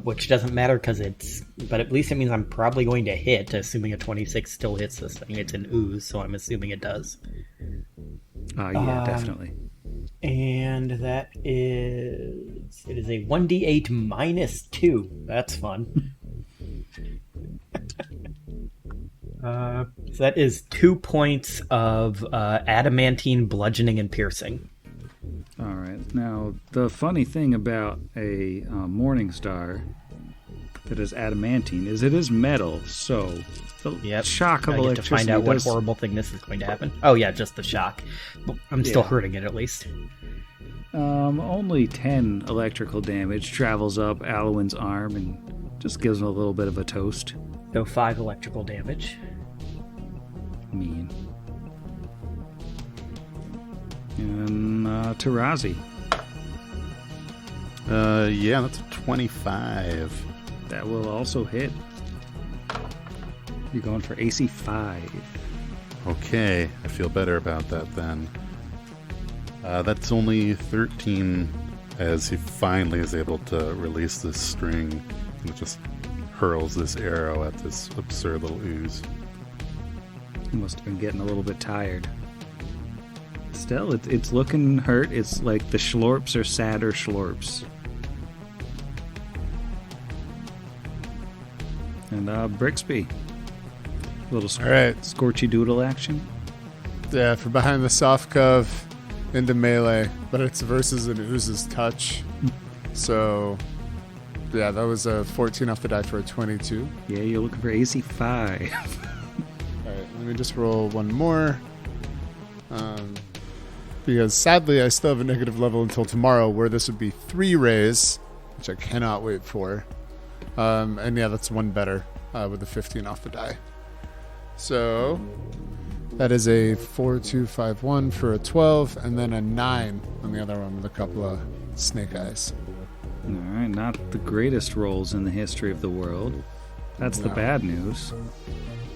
which doesn't matter because but at least it means I'm probably going to hit, assuming a 26 still hits this thing. It's an ooze, so I'm assuming it does. Yeah, definitely. And it is a 1d8 -2. That's fun. So that is 2 points of adamantine bludgeoning and piercing. All right. Now, the funny thing about a Morning Star that is adamantine is it is metal, so the shock of I get to electricity find out what does- horrible thing this is going to happen. Oh yeah, just the shock. But I'm still hurting it at least. Only 10 electrical damage travels up Alwyn's arm and just gives him a little bit of a toast. So 5 electrical damage. Mean. And Tarazi. Yeah, that's a 25. That will also hit. You're going for AC 5. Okay, I feel better about that then. That's only 13 as he finally is able to release this string and just hurls this arrow at this absurd little ooze. He must have been getting a little bit tired. Still, it's looking hurt. It's like the schlorps are sadder schlorps. And Brixby. Little All right. scorchy doodle action. Yeah, for behind the soft cove into melee, but it's versus an ooze's touch. So, yeah, that was a 14 off the die for a 22. Yeah, you're looking for AC 5. All right, let me just roll one more. Because sadly, I still have a negative level until tomorrow, where this would be 3 rays, which I cannot wait for. And yeah, that's one better with a 15 off the die. So that is a 4, 2, 5, 1 for a 12, and then a 9 on the other one with a couple of snake eyes. All right, not the greatest rolls in the history of the world. That's the bad news.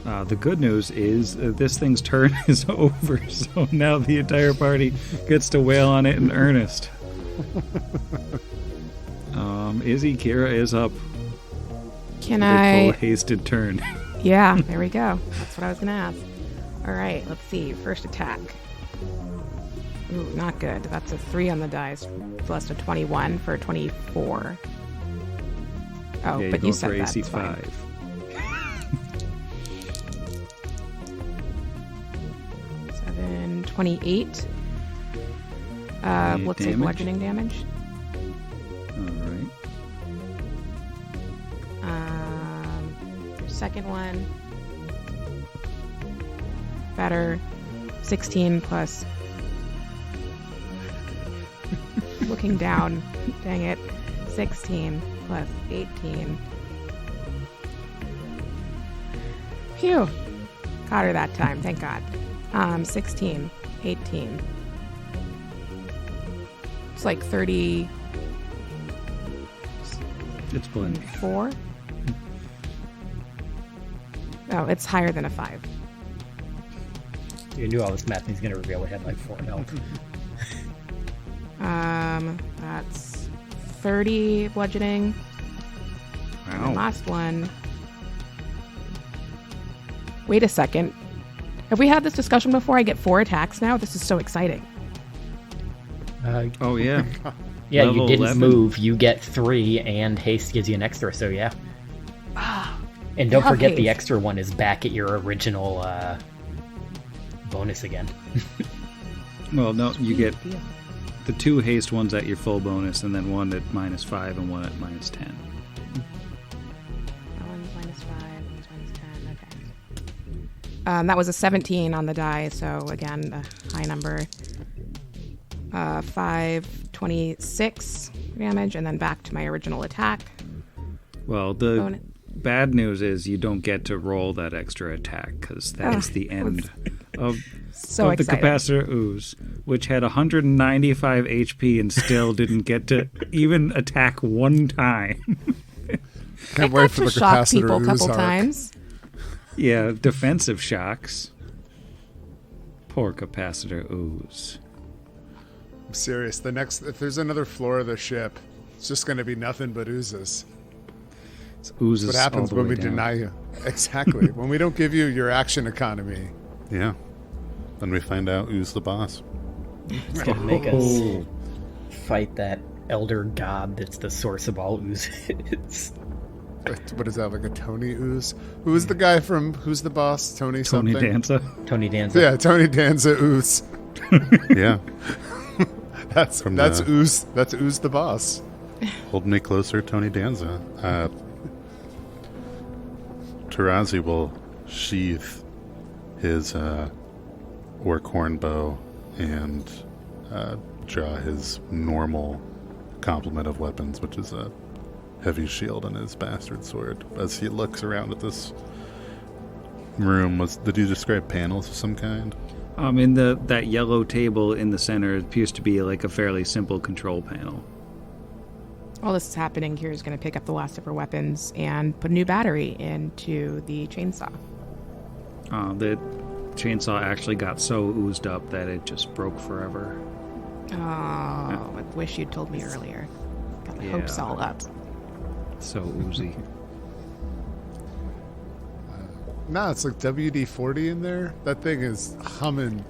The good news is this thing's turn is over, so now the entire party gets to wail on it in earnest. Izzy, Kira is up. Can With I? a full hasted turn. Yeah, there we go. That's what I was going to ask. All right, let's see. First attack. Ooh, not good. That's a 3 on the dice, plus a 21 for a 24. Oh, Yeah, but you're you going for said that. AC It's fine. 5. 7, 28. Let's say damage? bludgeoning damage. All right. Second one. Better. 16 plus. Looking down. Dang it. 16 plus 18. Phew. Got her that time. Thank God. 16. 18. It's like 34? It's plenty. Oh, it's higher than a 5. You knew all this math, and he's going to reveal it had like 4 health. That's 30 bludgeoning. And Wow. last one. Wait a second. Have we had this discussion before? I get 4 attacks now? This is so exciting. Oh, yeah. Yeah, you Level didn't 11. move. You get 3, and haste gives you an extra, so yeah. And don't love forget the haste. extra one is back at your original bonus again. Well, no, you get the 2 haste ones at your full bonus, and then one at -5 and one at -10. One's minus 5, one's minus 10. Okay. That was a 17 on the die, so again, a high number. 5, 26 damage, and then back to my original attack. Well, the Bonus. bad news is you don't get to roll that extra attack, because that is the end of So the excited. capacitor ooze, which had 195 HP and still didn't get to even attack one time. Can't wait for to the shock capacitor people a ooze couple arc. times. Yeah, defensive shocks. Poor capacitor ooze. I'm serious. If there's another floor of the ship, it's just going to be nothing but oozes. It's oozes What happens all the when way we down. deny you? Exactly. When we don't give you your action economy. Yeah. Then we find out who's the boss. It's going to make us fight that elder god that's the source of all oozes. What is that, like a Tony ooze? Who's the guy from Who's the Boss? Tony Tony something? Danza. Tony Danza. Yeah, Tony Danza ooze. Yeah. That's Ooze. That's Ooze the boss. Hold me closer, Tony Danza. Tarazi will sheath his orc horn bow and draw his normal complement of weapons, which is a heavy shield and his bastard sword. As he looks around at this room, did you describe panels of some kind? In that yellow table in the center, it appears to be like a fairly simple control panel. While this is happening, Kira's going to pick up the last of her weapons and put a new battery into the chainsaw. The chainsaw actually got so oozed up that it just broke forever. Oh, I wish you'd told me earlier. Got my hopes all up. So oozy. Nah, it's like WD-40 in there. That thing is humming.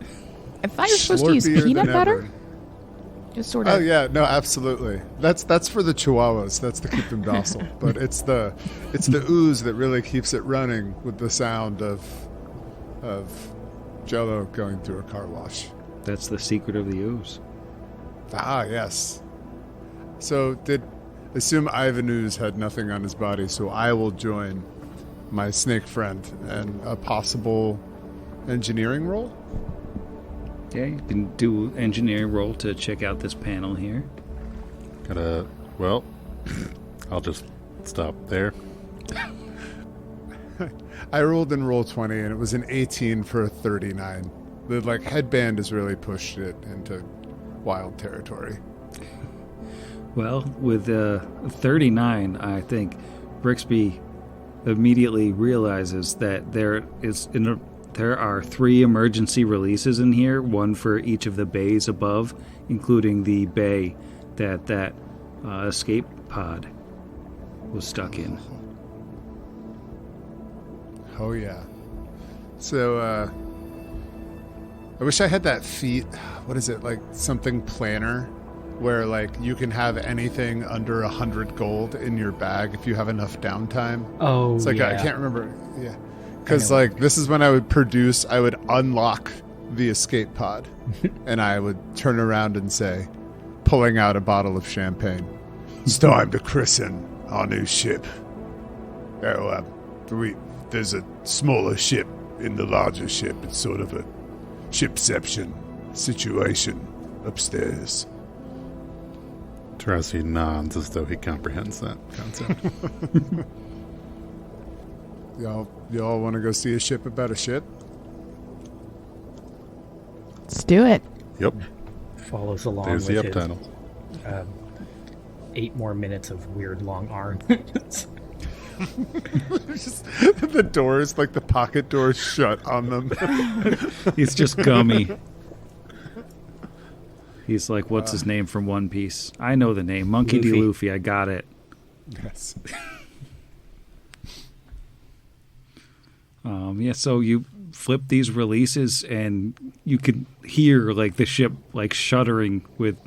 I thought you were supposed to use peanut butter. Ever. Just sort of. Oh yeah, no, absolutely. That's for the Chihuahuas. That's to keep them docile. But it's the ooze that really keeps it running with the sound of Jello going through a car wash. That's the secret of the ooze. Ah, yes. So assume Ivan Ooze had nothing on his body, so I will join my snake friend and a possible engineering roll. Yeah, you can do engineering roll to check out this panel here. Well, I'll just stop there. I rolled in roll 20 and it was an 18 for a 39. The headband has really pushed it into wild territory. Well, with 39, I think Brixby immediately realizes that there are 3 emergency releases in here, one for each of the bays above, including the bay that escape pod was stuck in. Oh yeah. So I wish I had that feat. What is it, like something planner, where you can have anything under 100 gold in your bag if you have enough downtime. Oh, it's I yeah. can't remember. Yeah, because this is when I would unlock the escape pod, and I would turn around and say, pulling out a bottle of champagne, It's time to christen our new ship. There's a smaller ship in the larger ship. It's sort of a shipception situation upstairs. Tarazi nods as though he comprehends that concept. Y'all want to go see a ship about a ship? Let's do it. Yep. Follows along There's with the his, subtitle. 8 more minutes of weird long arms. Just, the doors, the pocket doors, shut on them. He's just gummy. He's like, what's his name from One Piece? I know the name. Monkey D. Luffy. I got it. Yes. So you flip these releases and you can hear the ship shuddering with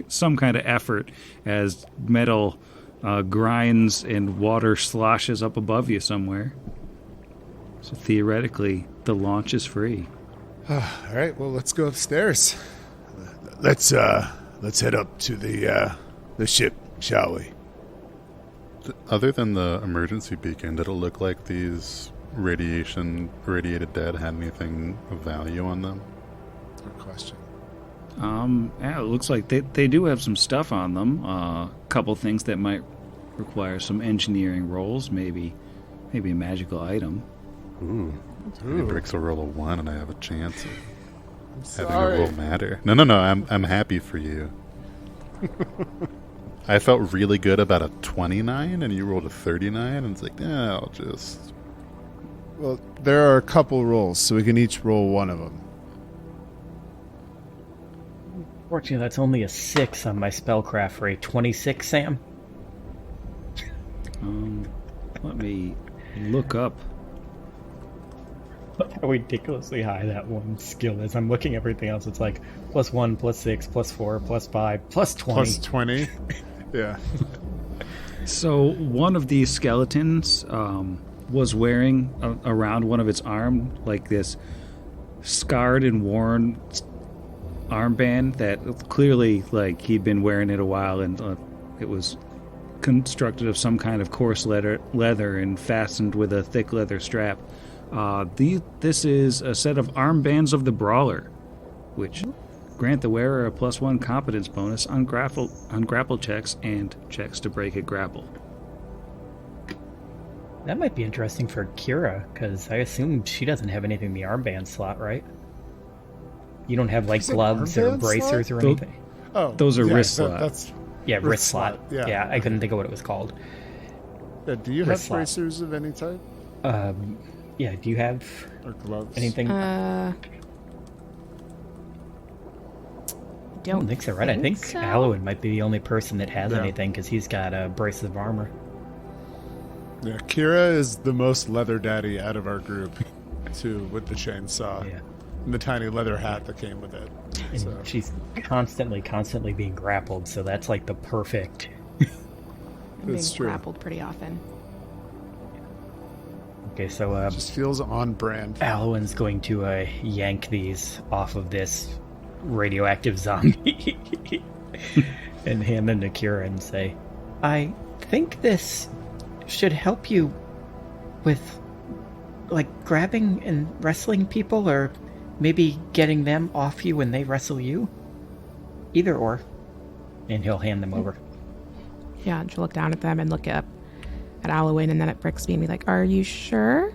some kind of effort as metal grinds and water sloshes up above you somewhere. So theoretically, the launch is free. All right, well, let's go upstairs. Let's head up to the ship, shall we? Other than the emergency beacon, did it look like these radiated dead had anything of value on them? Good question. Yeah, it looks like they do have some stuff on them. A couple things that might require some engineering rolls, maybe a magical item. Ooh. Maybe Brix will roll a 1 and I have a chance of having Sorry. a roll matter. No, I'm happy for you. I felt really good about a 29 and you rolled a 39 and it's I'll just... Well, there are a couple rolls, so we can each roll one of them. Fortunately, that's only a 6 on my spellcraft for a 26, Sam. Let me look up. How ridiculously high that one skill is. I'm looking at everything else. It's +1, +6, +4, +5, +20. +20? Yeah. So one of these skeletons was wearing around one of its arm this scarred and worn armband that clearly, like, he'd been wearing it a while, and it was constructed of some kind of coarse leather and fastened with a thick leather strap. This is a set of armbands of the Brawler, which grant the wearer a +1 competence bonus on grapple checks and checks to break a grapple. That might be interesting for Kira, because I assume she doesn't have anything in the armband slot, right? You don't have, like, Is it gloves or armband bracers or slot? anything? Oh, Those are yeah, wrist that- slot. That's Yeah, wrist wrist slot. slot, yeah. I couldn't think of what it was called. yeah, do you Wrist have slot. bracers of any type Yeah, do you have or gloves? anything? I don't think so, right? I think so. Alwyn might be the only person that has Yeah. anything, because he's got braces of armor. Yeah, Kira is the most leather daddy out of our group, too, with the chainsaw Yeah. and the tiny leather hat that came with it. And So she's constantly being grappled, so that's like the perfect... I'm being It's true. grappled pretty often. Okay, so just feels on brand. Alwyn's going to yank these off of this radioactive zombie and hand them to Kira and say, I think this should help you with, like, grabbing and wrestling people, or maybe getting them off you when they wrestle you. Either or. And he'll hand them over. Yeah, and she'll look down at them and look up at Alwyn and then at Brixby and be like, are you sure?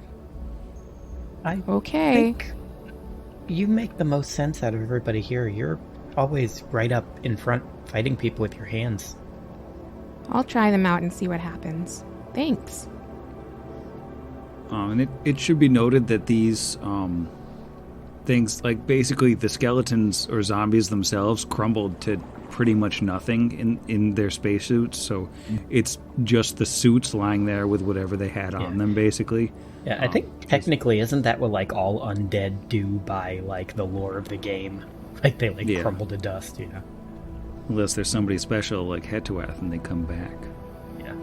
I Okay. think you make the most sense out of everybody here. You're always right up in front fighting people with your hands. I'll try them out and see what happens. Thanks. And it should be noted that these things, like basically the skeletons or zombies themselves, crumbled to pretty much nothing in their spacesuits. So it's just the suits lying there with whatever they had on them, basically. Yeah, I think technically, isn't that what, like, all undead do by, like, the lore of the game? Like, they, like, Yeah. crumble to dust, you know? Unless there's somebody special like Hetuath and they come back. Yeah.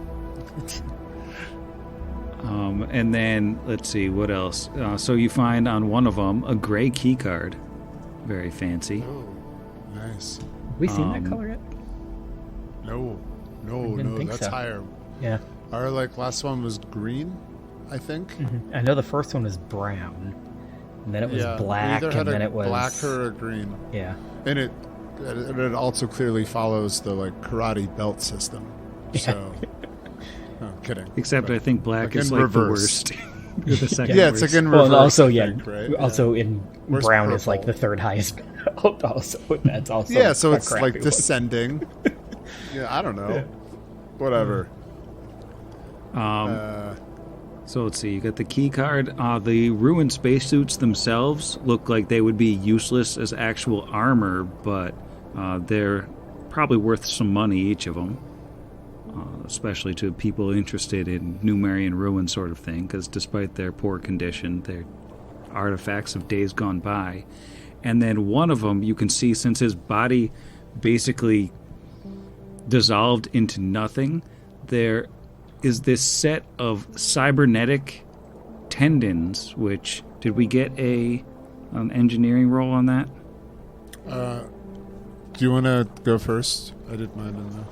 And then, let's see, what else? So you find on one of them a gray key card. Very fancy. Oh, nice. Have we seen that color yet? No, didn't think that's so. higher. Yeah. Our last one was green, I think. I know the first one was brown, and then it was Yeah, we black, either had and then a it was... black or a green, Yeah. and it also clearly follows the karate belt system. So, no, kidding. Except I think black Like is in like the reverse. worst. Or the second Yeah, it's worst. like in Well, reverse. and also, I yeah, think, right? also in Where's brown is, like, purple? the third highest belt, also. That's also Yeah, so a it's crappy like one. descending. Yeah, I don't know. Whatever. So let's see, you got the key card. The ruined spacesuits themselves look like they would be useless as actual armor, but they're probably worth some money, each of them. Especially to people interested in Numerian ruin sort of thing, because despite their poor condition, they're artifacts of days gone by. And then one of them, you can see, since his body basically dissolved into nothing, there is this set of cybernetic tendons, which, did we get an engineering roll on that? Do you want to go first? I did mine in the...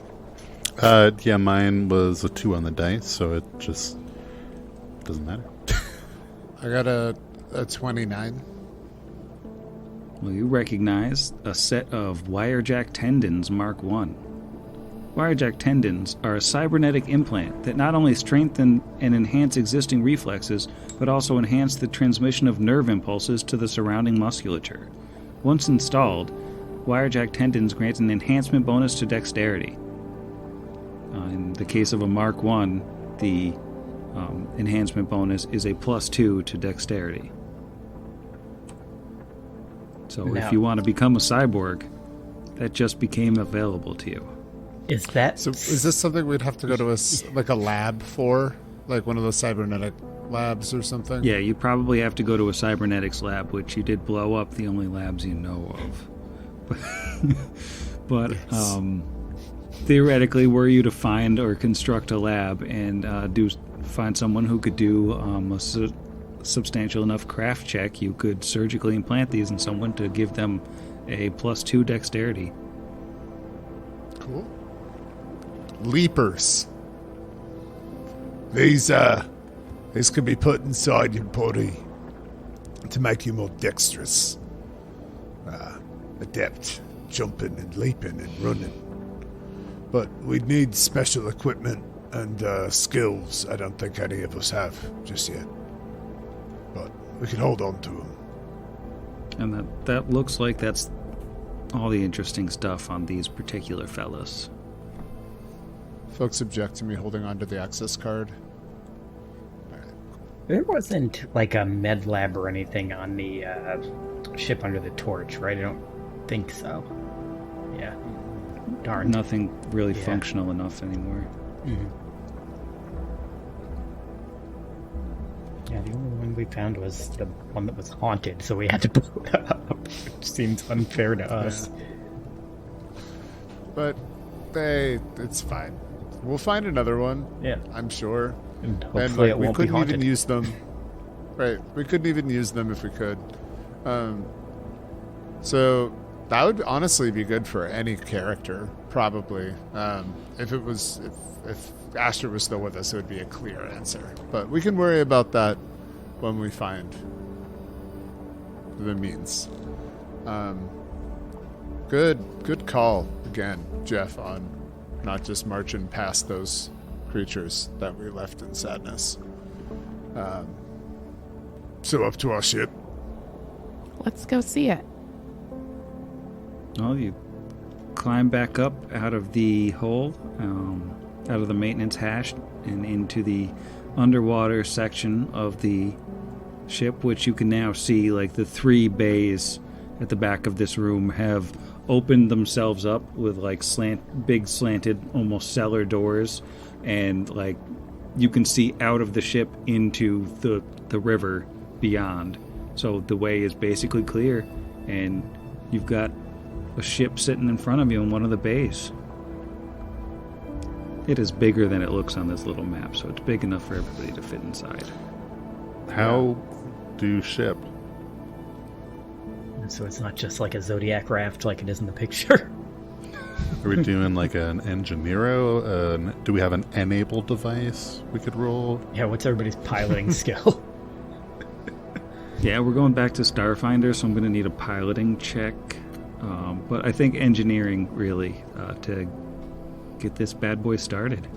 Yeah, mine was a 2 on the dice, so it just doesn't matter. I got a 29. Well, you recognize a set of wirejack tendons Mark 1. Wirejack tendons are a cybernetic implant that not only strengthen and enhance existing reflexes, but also enhance the transmission of nerve impulses to the surrounding musculature. Once installed, wirejack tendons grant an enhancement bonus to dexterity. In the case of a Mark 1, the enhancement bonus is a +2 to dexterity. So Now- if you want to become a cyborg, that just became available to you. Is that... So is this something we'd have to go to a lab for? Like one of those cybernetic labs or something? Yeah, you probably have to go to a cybernetics lab, which you did blow up the only labs you know of. But theoretically, were you to find or construct a lab and find someone who could do a substantial enough craft check, you could surgically implant these in someone to give them a +2 dexterity. Cool. Leapers. These can be put inside your body to make you more dexterous. Adept jumping and leaping and running. But we'd need special equipment and skills I don't think any of us have just yet. But we can hold on to them. And that looks like that's all the interesting stuff on these particular fellas. Folks object to me holding onto the access card. There wasn't like a med lab or anything on the ship under the torch, right? I don't think so. Yeah. Darn. Nothing really functional enough anymore. Mm-hmm. Yeah, the only one we found was the one that was haunted, so we had to blow it up, which seems unfair to us. But it's fine. We'll find another one. Yeah. I'm sure. And hopefully it we won't be couldn't haunted. even use them. Right. We couldn't even use them if we could. So that would honestly be good for any character, probably. If Astra was still with us, it would be a clear answer. But we can worry about that when we find the means. Good call again, Jeff, on not just marching past those creatures that we left in sadness. So up to our ship. Let's go see it. Well, you climb back up out of the hole, out of the maintenance hatch, and into the underwater section of the ship, which you can now see, like the 3 bays at the back of this room have opened themselves up with like big slanted, almost cellar doors, and like you can see out of the ship into the river beyond. So the way is basically clear, and you've got a ship sitting in front of you in one of the bays. It is bigger than it looks on this little map, so it's big enough for everybody to fit inside. How do ship? So it's not just like a Zodiac raft like it is in the picture. Are we doing like an engineero? Do we have an enable device we could roll? Yeah, what's everybody's piloting skill? Yeah, we're going back to Starfinder, so I'm going to need a piloting check. But I think engineering, really, to get this bad boy started.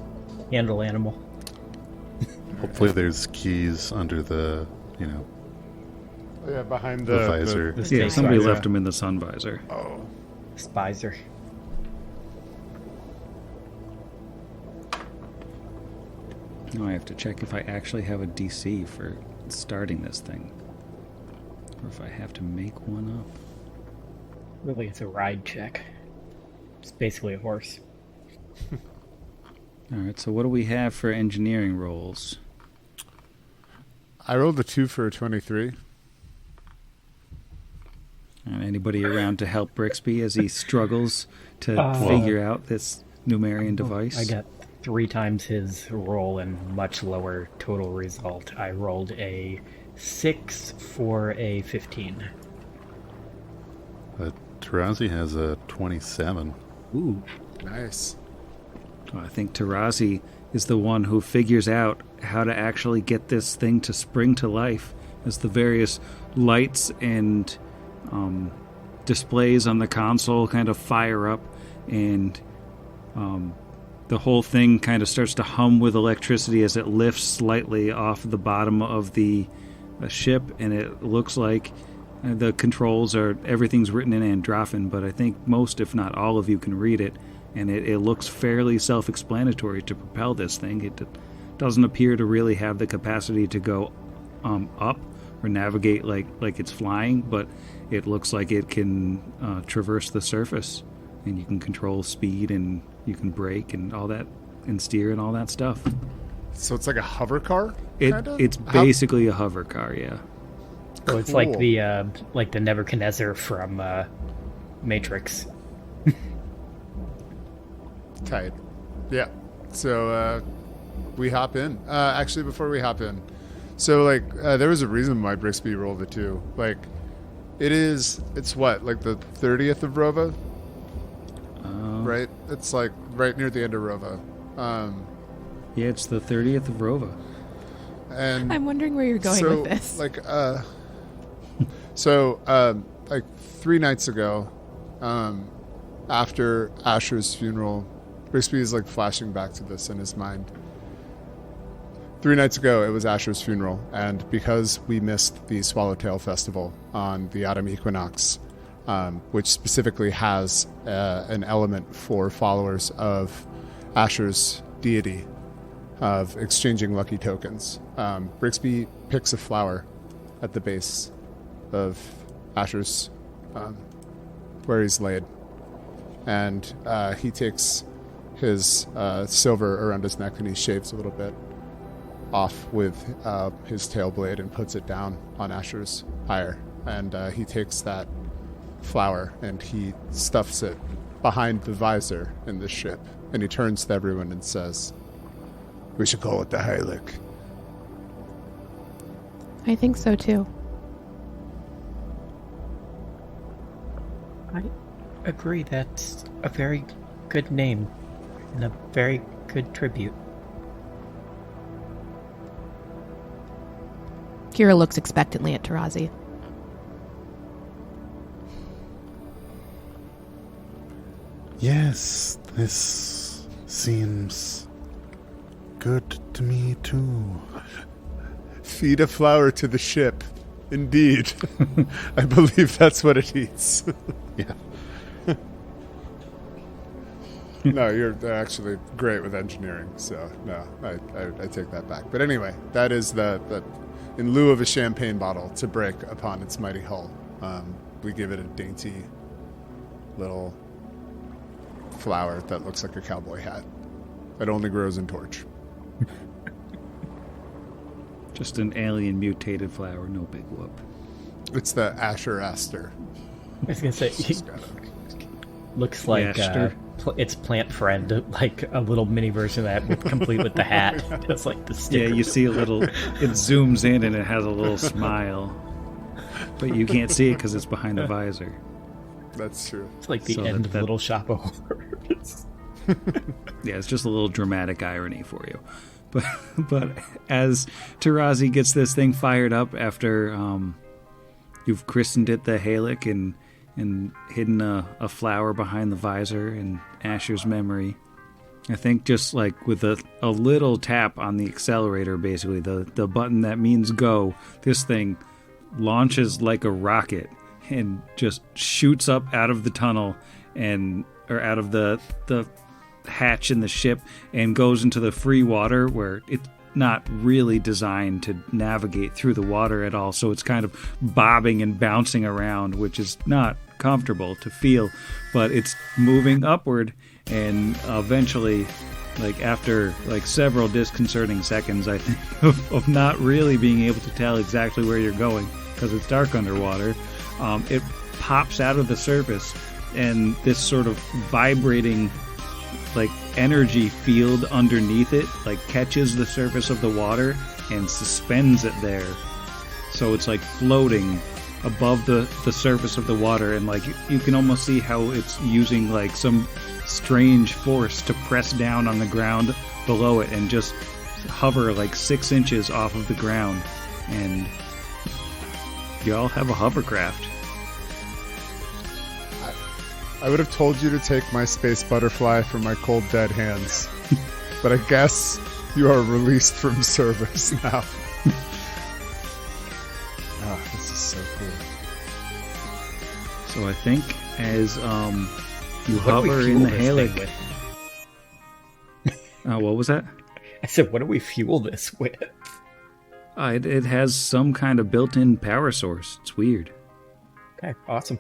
Handle animal. Hopefully there's keys under the, Yeah, behind the visor. the Yeah, snake somebody visor. left them in the sun visor. Oh. Spicer. Now I have to check if I actually have a DC for starting this thing. Or if I have to make one up. Really, it's a ride check. It's basically a horse. Alright, so what do we have for engineering rolls? I rolled a 2 for a 23. Anybody around to help Brixby as he struggles to figure out this Numerian device? I got 3 times his roll and much lower total result. I rolled a 6 for a 15. Tarazi has a 27. Ooh. Nice. Well, I think Tarazi is the one who figures out how to actually get this thing to spring to life as the various lights and displays on the console kind of fire up, and the whole thing kind of starts to hum with electricity as it lifts slightly off the bottom of the ship, and it looks like the controls everything's written in Androphan, but I think most, if not all of you, can read it, and it looks fairly self-explanatory to propel this thing. It doesn't appear to really have the capacity to go up or navigate like it's flying, but it looks like it can traverse the surface, and you can control speed, and you can brake and all that, and steer and all that stuff. So it's like a hover car? It's basically a hover car, yeah. So it's like the Nebuchadnezzar from Matrix. Tight. Yeah. So we hop in. Actually, before we hop in, so there was a reason why Brixby rolled a 2. It's what, like the 30th of Rova? Right? It's like right near the end of Rova. Yeah, it's the 30th of Rova. And I'm wondering where you're going with this. Like 3 nights ago, after Asher's funeral, Brixby is like flashing back to this in his mind. 3 nights ago, it was Asher's funeral, and because we missed the Swallowtail Festival on the autumn equinox, which specifically has an element for followers of Asher's deity of exchanging lucky tokens, Brixby picks a flower at the base of Asher's, where he's laid, and he takes his silver around his neck and he shaves a little bit off with his tail blade and puts it down on Asher's ire, and he takes that flower and he stuffs it behind the visor in the ship, and he turns to everyone and says, "We should call it the Heilig." I think so too. I agree. That's a very good name and a very good tribute. Kira looks expectantly at Tarazi. Yes, this seems good to me too. Feed a flower to the ship. Indeed. I believe that's what it eats. Yeah. No, they're actually great with engineering, so no, I take that back. But anyway, that is the in lieu of a champagne bottle to break upon its mighty hull, we give it a dainty little flower that looks like a cowboy hat. It only grows in Torch. Just an alien mutated flower, no big whoop. It's the Asher Aster. I was gonna say, looks like its plant friend, like a little mini version of that, complete with the hat. It's like the sticker. Yeah, you see a little. It zooms in and it has a little smile, but you can't see it because it's behind a visor. That's true. It's like the end of Little Shop of Horrors. Yeah, it's just a little dramatic irony for you. But as Tarazi gets this thing fired up after you've christened it the Halic and hidden a flower behind the visor in Asher's memory, I think just like with a little tap on the accelerator, basically the button that means go, this thing launches like a rocket and just shoots up out of the tunnel or out of the hatch in the ship and goes into the free water where it's not really designed to navigate through the water at all, so it's kind of bobbing and bouncing around, which is not comfortable to feel, but it's moving upward, and eventually, like after like several disconcerting seconds, I think, of not really being able to tell exactly where you're going because it's dark underwater, it pops out of the surface, and this sort of vibrating like energy field underneath it like catches the surface of the water and suspends it there, so it's like floating above the surface of the water, and like you can almost see how it's using like some strange force to press down on the ground below it and just hover like 6 inches off of the ground, and y'all have a hovercraft. I would have told you to take my space butterfly from my cold dead hands, but I guess you are released from service now. Oh, this is so cool. So I think as you hover in the Halic. What was that? I said, what do we fuel this with? It has some kind of built-in power source. It's weird. Okay, awesome.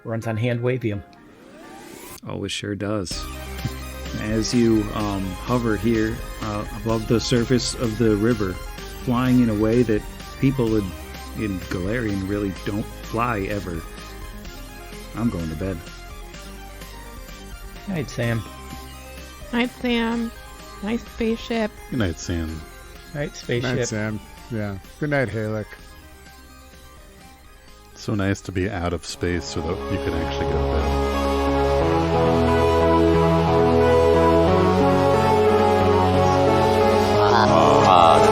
Runs on hand wavium. Oh, it sure does. As you hover here above the surface of the river, flying in a way that people in Galarian really don't fly ever. I'm going to bed. Night, Sam. Night, Sam. Nice spaceship. Good night, Sam. Night, spaceship. Night, Sam. Yeah. Good night, Halic. So nice to be out of space so that you can actually go to bed.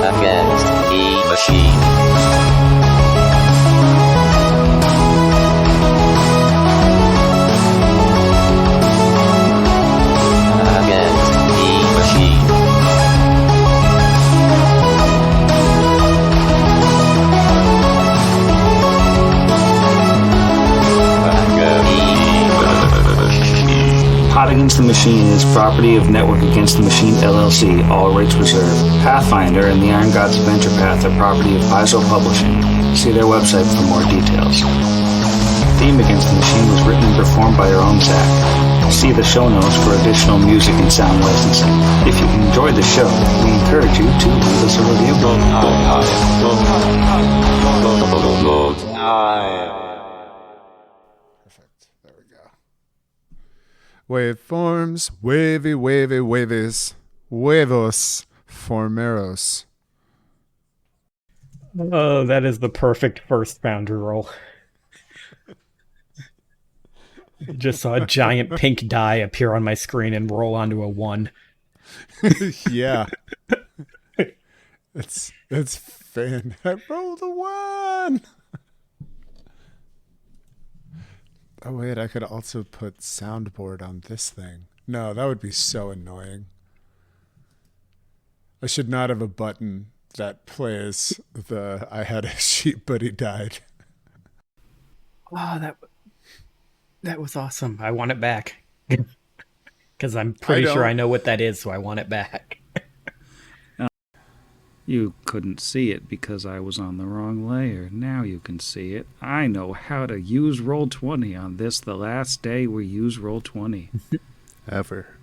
Against the machine. Against the machine. Pot Against the Machine is property of Network Against the Machine LLC, all rights reserved. Pathfinder and the Iron Gods Adventure Path are property of Paizo Publishing. See their website for more details. Theme Against the Machine was written and performed by our own Zach. See the show notes for additional music and sound licensing. If you enjoyed the show, we encourage you to leave us a review. Perfect. There we go. Waveforms, wavy, wavy, wavies, huevos, formeros. Oh, that is the perfect first boundary roll. I just saw a giant pink die appear on my screen and roll onto a 1. Yeah. It's fan. I rolled a 1. Oh wait, I could also put soundboard on this thing. No, that would be so annoying. I should not have a button that plays the I had a sheep but he died. Oh, that was awesome. I want it back. Because I'm pretty sure I know what that is, so I want it back. You couldn't see it because I was on the wrong layer. Now you can see it. I know how to use Roll20 on this, the last day we use Roll20. Ever.